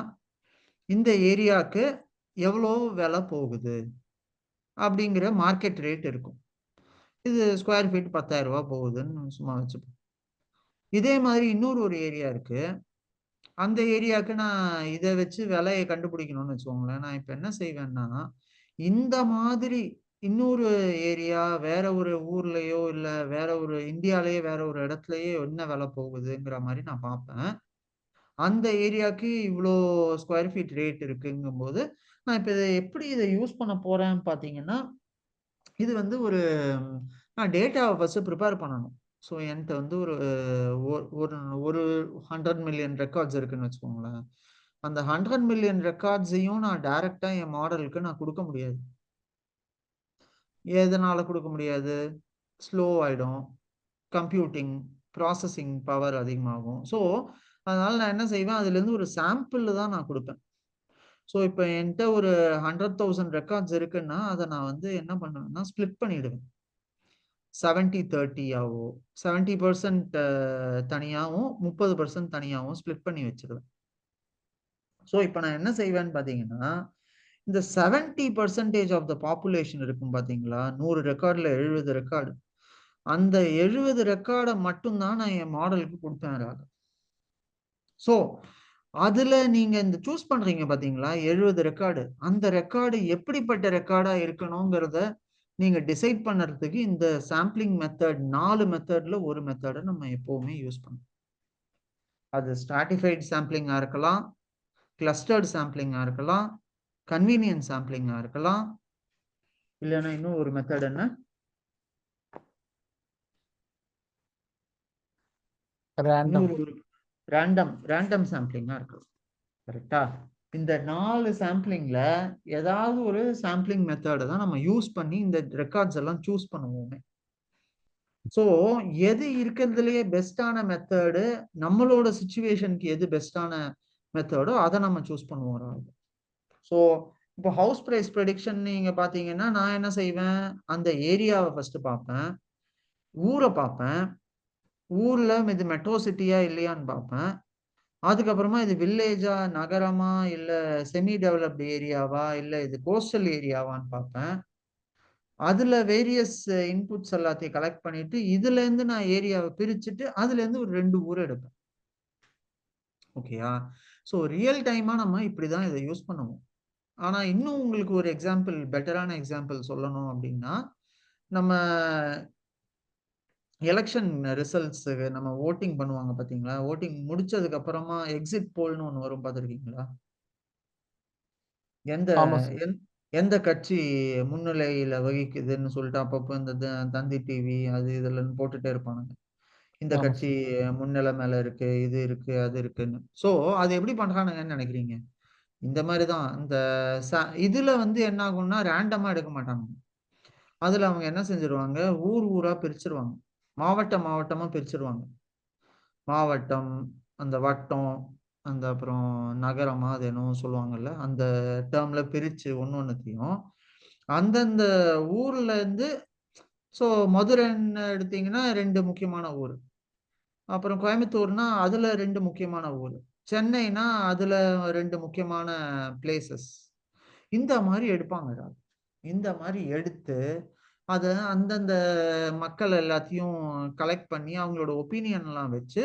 இந்த ஏரியாவுக்கு எவ்வளோ விலை போகுது அப்படிங்கிற மார்க்கெட் ரேட் இருக்கும். இது ஸ்கொயர் ஃபீட் 10,000 ரூபா போகுதுன்னு சும்மா வச்சுப்போம். இதே மாதிரி இன்னொரு ஒரு ஏரியா இருக்கு, அந்த ஏரியாவுக்கு நான் இதை வச்சு விலையை கண்டுபிடிக்கணும்னு வச்சுக்கோங்களேன். நான் இப்போ என்ன செய்வேன்னா, இந்த மாதிரி இன்னொரு ஏரியா வேற ஒரு ஊர்லயோ இல்லை வேற ஒரு இந்தியாலேயே வேற ஒரு இடத்துலயே என்ன விலை போகுதுங்கிற மாதிரி நான் பார்ப்பேன். அந்த ஏரியாவுக்கு இவ்வளோ ஸ்கொயர் ஃபீட் ரேட் இருக்குங்கும்போது நான் இப்போ இதை எப்படி இதை யூஸ் பண்ண போறேன்னு பார்த்தீங்கன்னா, இது வந்து ஒரு நான் டேட்டாவை ஃபர்ஸ்ட் ப்ரிப்பேர் பண்ணணும். ஸோ என்கிட்ட வந்து ஒரு ஒரு ஒரு 100 மில்லியன் ரெக்கார்ட்ஸ் இருக்குன்னு வச்சுக்கோங்களேன். அந்த 100 மில்லியன் ரெக்கார்ட்ஸையும் நான் டைரக்டா என் மாடலுக்கு நான் கொடுக்க முடியாது. எதனால கொடுக்க முடியாது? ஸ்லோ ஆயிடும். கம்ப்யூட்டிங், ப்ராசஸிங் பவர் அதிகமாகும். ஸோ அதனால நான் என்ன செய்வேன், அதுலேருந்து ஒரு சாம்பிள் தான் நான் கொடுப்பேன். ஸோ இப்போ என்கிட்ட ஒரு 100,000 ரெக்கார்ட்ஸ் இருக்குன்னா அதை நான் வந்து என்ன பண்ணுவேன்னா ஸ்ப்ளிட் பண்ணிடுவேன். 70-30 ஆவோ 70% தனியாகவும் 30% தனியாகவும் ஸ்ப்ளிட் பண்ணி வச்சிருவேன். ஸோ இப்போ நான் என்ன செய்வேன்னு பார்த்தீங்கன்னா, இந்த 70% ஆஃப் த பாப்புலேஷன் இருக்கும் பார்த்தீங்களா, 100 ரெக்கார்டில் 70 ரெக்கார்டு, அந்த 70 ரெக்கார்டை மட்டும்தான் நான் என் மாடலுக்கு கொடுப்பேன். ஸோ அதுல நீங்க இந்த சூஸ் பண்றீங்க பாத்தீங்களா, 70 ரெக்கார்டு, அந்த ரெக்கார்டு எப்படிப்பட்ட ரெக்கார்டா இருக்கணுங்கிறத நீங்க டிசைட் பண்றதுக்கு இந்த சாம்பிளிங் மெத்தட் 4 மெத்தட்ல ஒரு மெத்தடை நம்ம எப்பவுமே யூஸ் பண்ணணும். அது ஸ்ட்ராட்டிஃபைட் சாம்பிளிங்கா இருக்கலாம், கிளஸ்டர்ட் சாம்பிளிங்கா இருக்கலாம், கன்வீனியன்ட் சாம்பிளிங்கா இருக்கலாம், இல்லைன்னா இன்னும் ஒரு மெத்தட் என்ன, ரேண்டம் சாம்பிளிங்கா இருக்கலாம். கரெக்டா? இந்த 4 சாம்பிளிங்ல ஏதாவது ஒரு சாம்பிளிங் மெத்தடை தான் நம்ம யூஸ் பண்ணி இந்த ரெக்கார்ட்ஸ் எல்லாம் சூஸ் பண்ணுவோமே. ஸோ எது இருக்கிறதுலயே பெஸ்டான மெத்தடு, நம்மளோட சுச்சுவேஷனுக்கு எது பெஸ்டான மெத்தடோ அதை நம்ம சூஸ் பண்ணுவோம். ஸோ இப்போ ஹவுஸ் பிரைஸ் ப்ரெடிக்ஷன் நீங்க பாத்தீங்கன்னா, நான் என்ன செய்வேன், அந்த ஏரியாவை ஃபர்ஸ்ட் பார்ப்பேன், ஊரை பார்ப்பேன், ஊர்ல இது மெட்ரோ சிட்டியா இல்லையான்னு பார்ப்பேன், அதுக்கப்புறமா இது வில்லேஜா, நகரமா, இல்ல செமி டெவலப்டு ஏரியாவா, இல்ல இது கோஸ்டல் ஏரியாவான்னு பார்ப்பேன். அதுல வேரியஸ் இன்புட்ஸ் எல்லாத்தையும் கலெக்ட் பண்ணிட்டு இதுல இருந்து நான் ஏரியாவை பிரிச்சுட்டு அதுல இருந்து ஒரு 2 ஊர் எடுப்பேன். ஓகேயா? ஸோ ரியல் டைமா நம்ம இப்படிதான் இதை யூஸ் பண்ணுவோம். ஆனா இன்னும் உங்களுக்கு ஒரு எக்ஸாம்பிள், பெட்டரான எக்ஸாம்பிள் சொல்லணும் அப்படின்னா, நம்ம எலெக்ஷன் ரிசல்ட்ஸ் நம்ம ஓட்டிங் பண்ணுவாங்க பாத்தீங்களா, ஓட்டிங் முடிச்சதுக்கு அப்புறமா எக்ஸிட் போல்னு ஒண்ணு வரும், பார்த்திருக்கீங்களா? எந்த எந்த கட்சி முன்னிலையில வகிக்குதுன்னு சொல்லிட்டு அப்பப்போ இந்த தந்தி டிவி அது இதெல்லாம் போட்டுட்டே இருப்பானுங்க. இந்த கட்சி முன்னிலை மேல இருக்கு, இது இருக்கு, அது இருக்குன்னு. சோ அது எப்படி பண்றானுங்கன்னு நினைக்கிறீங்க? இந்த மாதிரிதான் இந்த இதுல வந்து என்ன ஆகும்னா ரேண்டமா எடுக்க மாட்டாங்க. அதுல அவங்க என்ன செஞ்சிருவாங்க, ஊர் ஊரா பிரிச்சிருவாங்க, மாவட்டமா பிரிச்சிருவாங்க. மாவட்டம், அந்த வட்டம், அந்த அப்புறம் நகரமா அது என்னவோ சொல்லுவாங்கல்ல, அந்த டேர்ம்ல பிரிச்சு ஒன்னொன்னுத்தையும் அந்தந்த ஊர்ல இருந்து. ஸோ மதுரைன்னு எடுத்தீங்கன்னா 2 முக்கியமான ஊர், அப்புறம் கோயம்புத்தூர்னா அதுல 2 முக்கியமான ஊர், சென்னைனா அதுல 2 முக்கியமான பிளேசஸ். இந்த மாதிரி எடுப்பாங்க. இந்த மாதிரி எடுத்து அதை அந்தந்த மக்கள் எல்லாத்தையும் கலெக்ட் பண்ணி அவங்களோட ஒப்பீனியன் எல்லாம் வச்சு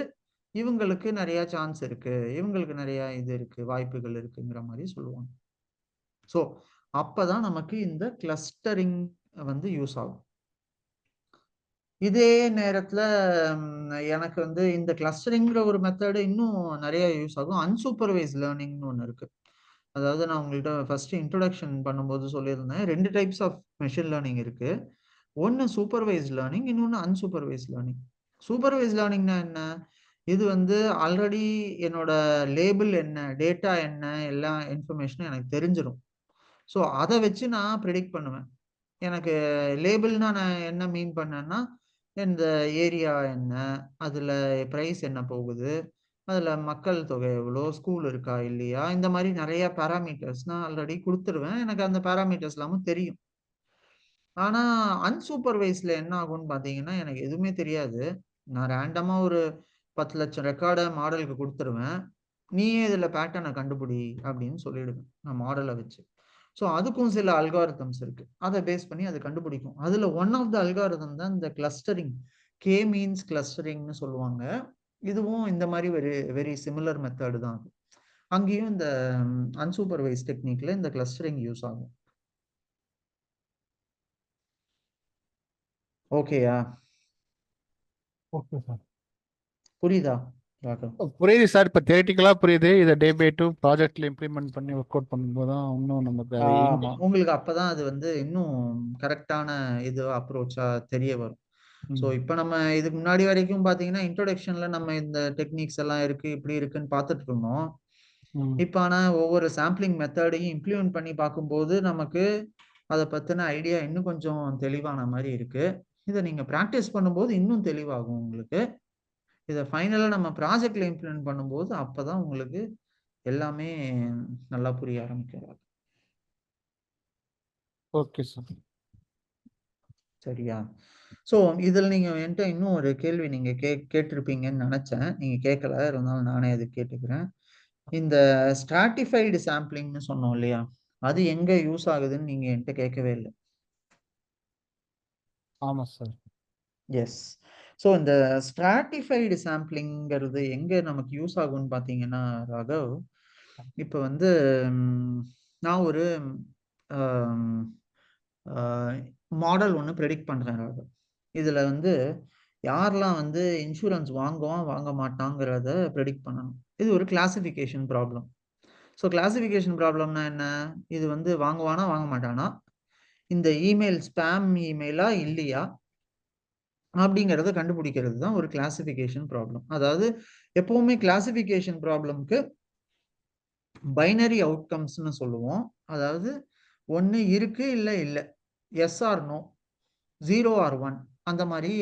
இவங்களுக்கு நிறைய சான்ஸ் இருக்கு, இவங்களுக்கு நிறைய இது இருக்கு, வாய்ப்புகள் இருக்குங்கிற மாதிரி சொல்லுவாங்க. ஸோ அப்பதான் நமக்கு இந்த கிளஸ்டரிங் வந்து யூஸ் ஆகும். இதே நேரத்துல எனக்கு வந்து இந்த கிளஸ்டரிங்கிற ஒரு மெத்தடு இன்னும் நிறைய யூஸ் ஆகும். அன்சூப்பர்வைஸ் லேர்னிங்னு ஒன்று இருக்கு. அதாவது நான் உங்கள்கிட்ட ஃபர்ஸ்ட் இன்ட்ரோடக்ஷன் பண்ணும்போது சொல்லியிருந்தேன், 2 டைப்ஸ் ஆஃப் மெஷின் லேர்னிங் இருக்கு. ஒன்று சூப்பர்வைஸ் லேர்னிங், இன்னொன்று அன்சூப்பர்வைஸ் லேர்னிங். சூப்பர்வைஸ் லேர்னிங்னா என்ன? இது வந்து ஆல்ரெடி என்னோட லேபிள் என்ன, டேட்டா என்ன, எல்லா இன்ஃபர்மேஷனும் எனக்கு தெரிஞ்சிடும். ஸோ அதை வச்சு நான் ப்ரிடிக்ட் பண்ணுவேன். எனக்கு லேபிள்னா நான் என்ன மீன் பண்ணேன்னா, இந்த ஏரியா என்ன, அதில் ப்ரைஸ் என்ன போகுது, அதில் மக்கள் தொகை எவ்வளோ, ஸ்கூல் இருக்கா இல்லையா, இந்த மாதிரி நிறைய பேராமீட்டர்ஸ் நான் ஆல்ரெடி கொடுத்துருவேன். எனக்கு அந்த பேராமீட்டர்ஸ் எல்லாமும் தெரியும். ஆனால் அன்சூப்பர்வைஸில் என்ன ஆகும்னு பார்த்தீங்கன்னா, எனக்கு எதுவுமே தெரியாது. நான் ரேண்டமாக ஒரு 10 லட்சம் ரெக்கார்டை மாடலுக்கு கொடுத்துருவேன். நீயே இதில் பேட்டர்னை கண்டுபிடி அப்படின்னு சொல்லிடுவேன் நான் மாடலை வச்சு. ஸோ அதுக்கும் சில அல்காரிதம்ஸ் இருக்கு, அதை பேஸ் பண்ணி அதை கண்டுபிடிக்கும். அதில் ஒன் ஆஃப் த அல்காரிதம் தான் இந்த கிளஸ்டரிங், கே மீன்ஸ் கிளஸ்டரிங்னு சொல்லுவாங்க. இதுவும் இந்த மாதிரி வெரி வெரி சிமிலர் மெத்தடு தான். அங்கேயும் இந்த அன்சூப்பர்வைஸ் டெக்னிக்ல இந்த கிளஸ்டரிங் யூஸ் ஆகும். ஓகேயா? Okay sir. புரியுதா ராகவ்? புரியுது சார். இப்போ தியரிட்டிக்கலாக புரியுது. இதை டே பை டூ ப்ராஜெக்ட்ல இம்ப்ளிமெண்ட் பண்ணி ஒர்க் அவுட் பண்ணும்போது தான் இன்னும் நமக்கு அது ஆமா, உங்களுக்கு அப்பதான் அது வந்து இன்னும் கரெக்டான இது அப்ரோச்சா தெரிய வரும். ஸோ இப்போ நம்ம இதுக்கு முன்னாடி வரைக்கும் பார்த்தீங்கன்னா இன்ட்ரோடக்ஷன்ல நம்ம இந்த டெக்னிக்ஸ் எல்லாம் இருக்கு இப்படி இருக்குன்னு பார்த்துட்டு இருந்தோம். இப்போ ஆனால் ஒவ்வொரு சாம்பிளிங் மெத்தடையும் இம்ப்ளிமெண்ட் பண்ணி பார்க்கும்போது நமக்கு அதை பற்றின ஐடியா இன்னும் கொஞ்சம் தெளிவான மாதிரி இருக்கு. இதை நீங்கள் ப்ராக்டிஸ் பண்ணும்போது இன்னும் தெளிவாகும் உங்களுக்கு. இதை ஃபைனலாக நம்ம ப்ராஜெக்ட்ல இம்ப்ளிமெண்ட் பண்ணும்போது அப்பதான் உங்களுக்கு எல்லாமே நல்லா புரிய ஆரம்பிக்கிறாங்க. Okay sir. சரியா? ஸோ இதில் நீங்கள் என்கிட்ட இன்னும் ஒரு கேள்வி நீங்கள் கேட்டிருப்பீங்கன்னு நினச்சேன். நீங்கள் கேட்கல, இருந்தாலும் நானே அது கேட்டுக்கிறேன். இந்த ஸ்ட்ராட்டிஃபைடு சாம்பிளிங்னு சொன்னோம் இல்லையா, அது எங்கே யூஸ் ஆகுதுன்னு நீங்கள் என்கிட்ட கேட்கவே இல்லை. ஆமாம் சார். எஸ். ஸோ இந்த ஸ்ட்ராட்டிஃபைடு சாம்பிளிங்கிறது எங்கே நமக்கு யூஸ் ஆகும்னு பார்த்தீங்கன்னா ராகவ், இப்போ வந்து நான் ஒரு மாடல் ஒன்று ப்ரெடிக்ட் பண்ணுறேன் ராகவ். இதில் வந்து யாரெல்லாம் வந்து இன்சூரன்ஸ் வாங்குவான் வாங்க மாட்டாங்கிறத ப்ரெடிக்ட் பண்ணணும். இது ஒரு கிளாசிஃபிகேஷன் ப்ராப்ளம். ஸோ கிளாசிஃபிகேஷன் ப்ராப்ளம்னா என்ன? இது வந்து வாங்குவானா வாங்க மாட்டானா, இந்த இமெயில் ஸ்பேம் இமெயிலா இல்லையா அப்படிங்கிறத கண்டுபிடிக்கிறது தான் ஒரு கிளாசிஃபிகேஷன் ப்ராப்ளம். அதாவது எப்பவுமே கிளாசிஃபிகேஷன் ப்ராப்ளம்க்கு பைனரி அவுட்கம்ஸ்னு சொல்லுவோம். அதாவது ஒன்று இருக்கு இல்லை இல்லை, எஸ் ஆர் நோ, 0 ஆர் 1, அந்த மாதிரி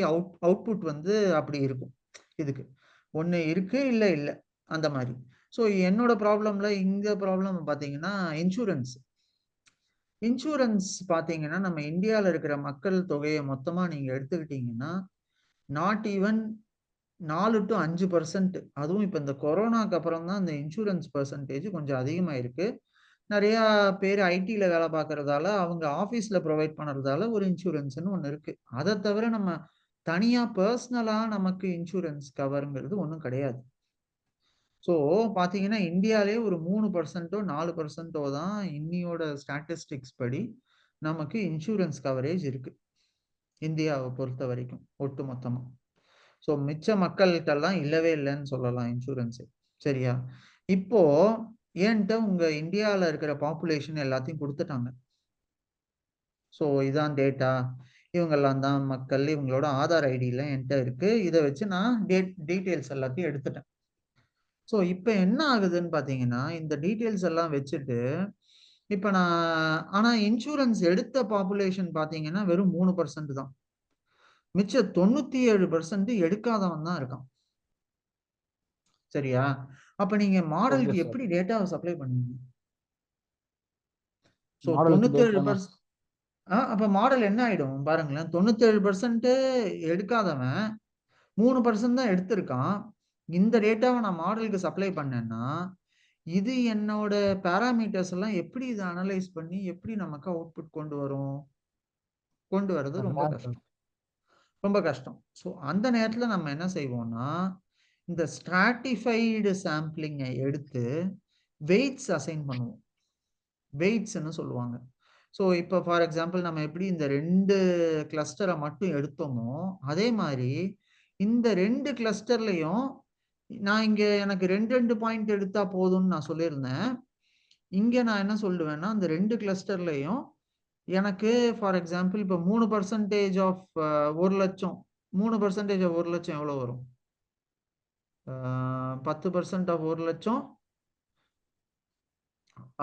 அவுட்புட் வந்து அப்படி இருக்கும். இதுக்கு ஒன்று இருக்கு இல்லை இல்லை அந்த மாதிரி. ஸோ என்னோட ப்ராப்ளம்ல இந்த ப்ராப்ளம் பார்த்தீங்கன்னா இன்சூரன்ஸ் பார்த்தீங்கன்னா நம்ம இந்தியாவில் இருக்கிற மக்கள் தொகையை மொத்தமாக நீங்கள் எடுத்துக்கிட்டீங்கன்னா நாட் ஈவன் 4 to 5%. அதுவும் இப்போ இந்த கொரோனாக்கு அப்புறம் தான் இந்த இன்சூரன்ஸ் பர்சன்டேஜ் கொஞ்சம் அதிகமாக இருக்கு. நிறையா பேர் ஐடியில் வேலை பார்க்கறதால அவங்க ஆஃபீஸில் ப்ரொவைட் பண்ணுறதால ஒரு இன்சூரன்ஸ்னு ஒன்று இருக்கு. அதை தவிர நம்ம தனியாக பர்சனலாக நமக்கு இன்சூரன்ஸ் கவருங்கிறது ஒன்றும் கிடையாது. ஸோ பார்த்தீங்கன்னா இந்தியாவிலே ஒரு 3%ஓ 4%ஓ தான் இன்னியோட ஸ்டாட்டிஸ்டிக்ஸ் படி நமக்கு இன்சூரன்ஸ் கவரேஜ் இருக்கு இந்தியாவை பொறுத்த வரைக்கும் ஒட்டு மொத்தமாக. ஸோ மிச்ச மக்கள்கிட்டலாம் இல்லவே இல்லைன்னு சொல்லலாம் இன்சூரன்ஸு. சரியா? இப்போ ஏன்ட்ட உங்க இந்தியாவில் இருக்கிற பாப்புலேஷன் எல்லாத்தையும் கொடுத்துட்டாங்க. ஸோ இதான் டேட்டா, இவங்கெல்லாம் தான் மக்கள், இவங்களோட ஆதார் ஐடியில் என்கிட்ட இருக்கு. இதை வச்சு நான் டீட்டெயில்ஸ் எல்லாத்தையும் எடுத்துட்டேன். ஸோ இப்போ என்ன ஆகுதுன்னு பார்த்தீங்கன்னா இந்த டீட்டெயில்ஸ் எல்லாம் வச்சுட்டு இப்போ நான் ஆனால் இன்சூரன்ஸ் எடுத்த பாப்புலேஷன் பார்த்தீங்கன்னா வெறும் 3% தான். மிச்ச 97% எடுக்காதவன் தான் இருக்கான். சரியா? அப்ப நீங்க மாடலுக்கு எப்படி டேட்டாவை சப்ளை பண்ணுவீங்க? ஸோ 97% அப்ப மாடல் என்ன ஆயிடும் பாருங்களேன். 97% எடுக்காதவன் 3% தான் எடுத்திருக்கான். இந்த டேட்டாவை நான் மாடலுக்கு சப்ளை பண்ணேன்னா இது என்னோட பேராமீட்டர்ஸ் எல்லாம் எப்படி இதை அனலைஸ் பண்ணி எப்படி நமக்கு அவுட்புட் கொண்டு வர்றது ரொம்ப கஷ்டம், ரொம்ப கஷ்டம். ஸோ அந்த நேரத்தில் நம்ம என்ன செய்வோம்னா இந்த ஸ்ட்ராட்டிஃபைடு சாம்பிளிங்கை எடுத்து வெயிட்ஸ் அசைன் பண்ணுவோம். வெயிட்ஸ்ன்னு சொல்லுவாங்க. ஸோ இப்போ ஃபார் எக்ஸாம்பிள் நம்ம எப்படி இந்த 2 கிளஸ்டரை மட்டும் எடுத்தோமோ அதே மாதிரி இந்த 2 கிளஸ்டர்லையும் நான் இங்கே எனக்கு 2 பாயிண்ட் எடுத்தா போதும்னு நான் சொல்லியிருந்தேன். இங்கே நான் என்ன சொல்லுவேன்னா அந்த 2 கிளஸ்டர்லையும் எனக்கு ஃபார் எக்ஸாம்பிள் இப்போ 3% ஆஃப் 1 லட்சம் 3% ஆஃப் 1 லட்சம் எவ்வளோ வரும்? 10% ஆஃப் 1 லட்சம்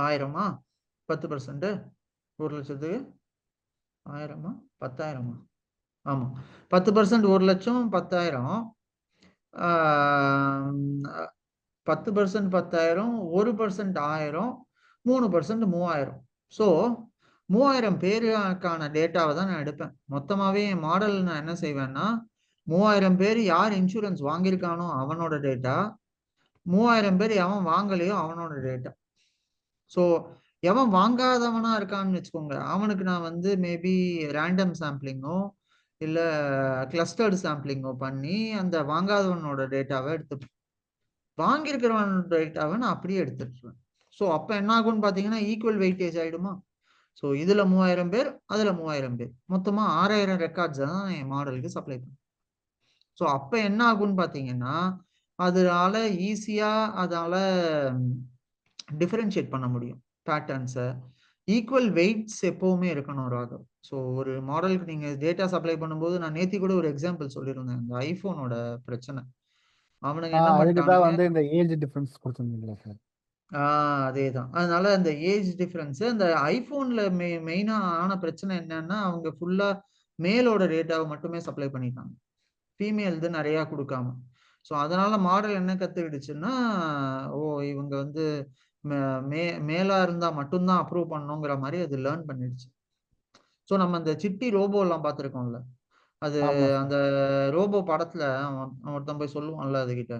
1000மா? 10% 1 லட்சத்துக்கு 1000மா 10,000மா? ஆமாம், 10% 1 லட்சம் 10,000, 10% 10,000, 1% 1000, 3% 3000. ஸோ 3000 பேருக்கான டேட்டாவை தான் நான் எடுப்பேன். மொத்தமாகவே என் மாடல் நான் என்ன செய்வேன்னா 3000 பேர் யார் இன்சூரன்ஸ் வாங்கியிருக்கானோ அவனோட டேட்டா, 3000 பேர் எவன் வாங்கலையோ அவனோட டேட்டா. ஸோ எவன் வாங்காதவனா இருக்கான்னு வச்சுக்கோங்க, அவனுக்கு நான் வந்து மேபி ரேண்டம் சாம்பிளிங்கோ இல்லை கிளஸ்டர்டு சாம்பிளிங்கோ பண்ணி அந்த வாங்காதவனோட டேட்டாவை எடுத்துப்பேன். வாங்கியிருக்கிறவனோட டேட்டாவை நான் அப்படியே எடுத்துட்டுருவேன். ஸோ அப்போ என்ன ஆகும்னு பார்த்தீங்கன்னா ஈக்குவல் வெயிட்டேஜ் ஆகிடுமா? ஸோ இதில் 3000 பேர் அதில் 3000 பேர் மொத்தமாக 6000 ரெக்கார்ட்ஸை தான் என் மாடலுக்கு சப்ளை பண்ணும். ஸோ அப்போ என்ன ஆகும்னு பார்த்தீங்கன்னா அதனால ஈஸியாக அதால் டிஃபரன்ஷியேட் பண்ண முடியும் பேட்டர்ன்ஸை. ஈக்குவல் வெயிட்ஸ் எப்பவுமே இருக்கணும் ராகவ். ஸோ ஒரு மாடலுக்கு நீங்க டேட்டா சப்ளை பண்ணும்போது நான் நேத்தி கூட ஒரு எக்ஸாம்பிள் சொல்லியிருந்தேன், இந்த ஐபோனோட பிரச்சனை. அவனுங்க என்ன அதுக்கு தான் பண்ணிட்டானுங்க, வந்து இந்த ஏஜ் டிஃபரன்ஸ் கொடுத்துருந்தீங்களா சார்? அதேதான். அதனால அந்த ஏஜ் டிஃபரன்ஸ் அந்த ஐபோன்ல மெயினா ஆன பிரச்சனை என்னன்னா, அவங்க ஃபுல்லா மேலோட டேட்டாவை மட்டுமே சப்ளை பண்ணிட்டாங்க, ஃபீமேல் இது நிறைய கொடுக்காம. ஸோ அதனால மாடல் என்ன கத்துக்கிடுச்சுன்னா, ஓ இவங்க வந்து மேலா இருந்தா மட்டும்தான் அப்ரூவ் பண்ணணுங்கிற மாதிரி அது லேர்ன் பண்ணிடுச்சு. ஸோ நம்ம அந்த சிட்டி ரோபோ எல்லாம் பார்த்துருக்கோம்ல, அது ஆமா சார். அந்த ரோபோ படத்துல ஒருத்தன் போய் சொல்லுவான்ல அதுகிட்ட,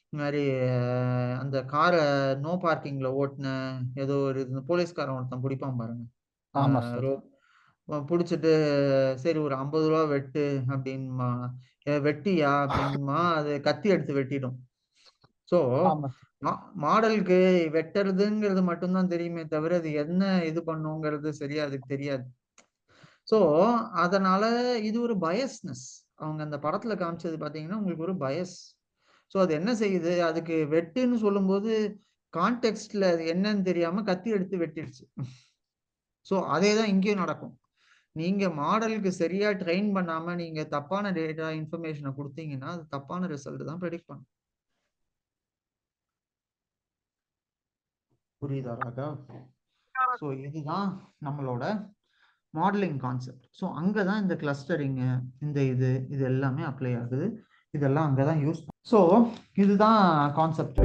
இந்த மாதிரி அந்த காரை நோ பார்க்கிங்ல ஓட்டுன ஏதோ ஒரு போலீஸ்காரன் ஒருத்தன் பிடிப்பான் பாருங்க, ஆமா சார். ரோ பிடிச்சிட்டு சரி ஒரு 50 ரூபா வெட்டு அப்படின்மா, வெட்டியா அப்படின்மா, அது கத்தி எடுத்து வெட்டிடும். ஸோ ஆமா சார். மாடலுக்கு வெட்டுறதுங்கிறது மட்டும்தான் தெரியுமே தவிர அது என்ன இது பண்ணுங்கிறது சரியா அதுக்கு தெரியாது. ஸோ அதனால இது ஒரு பயஸ்னஸ். அவங்க அந்த படத்துல காமிச்சது பாத்தீங்கன்னா உங்களுக்கு ஒரு பயஸ். ஸோ அது என்ன செய்யுது, அதுக்கு வெட்டுன்னு சொல்லும்போது கான்டெக்ஸ்ட்ல அது என்னன்னு தெரியாம கத்தி எடுத்து வெட்டிடுச்சு. ஸோ அதே தான் இங்கேயும் நடக்கும். நீங்க மாடலுக்கு சரியா ட்ரெயின் பண்ணாம நீங்க தப்பான டேட்டா இன்ஃபர்மேஷனை கொடுத்தீங்கன்னா அது தப்பான ரிசல்ட் தான் ப்ரெடிக்ட் பண்ணும். புரியுதா ராகவ்? ஸோ இதுதான் நம்மளோட மாடலிங் கான்செப்ட். ஸோ அங்கே தான் இந்த கிளஸ்டரிங்கு, இந்த இது எல்லாமே அப்ளை ஆகுது. இதெல்லாம் அங்கே தான் யூஸ். ஸோ இதுதான் கான்செப்ட்.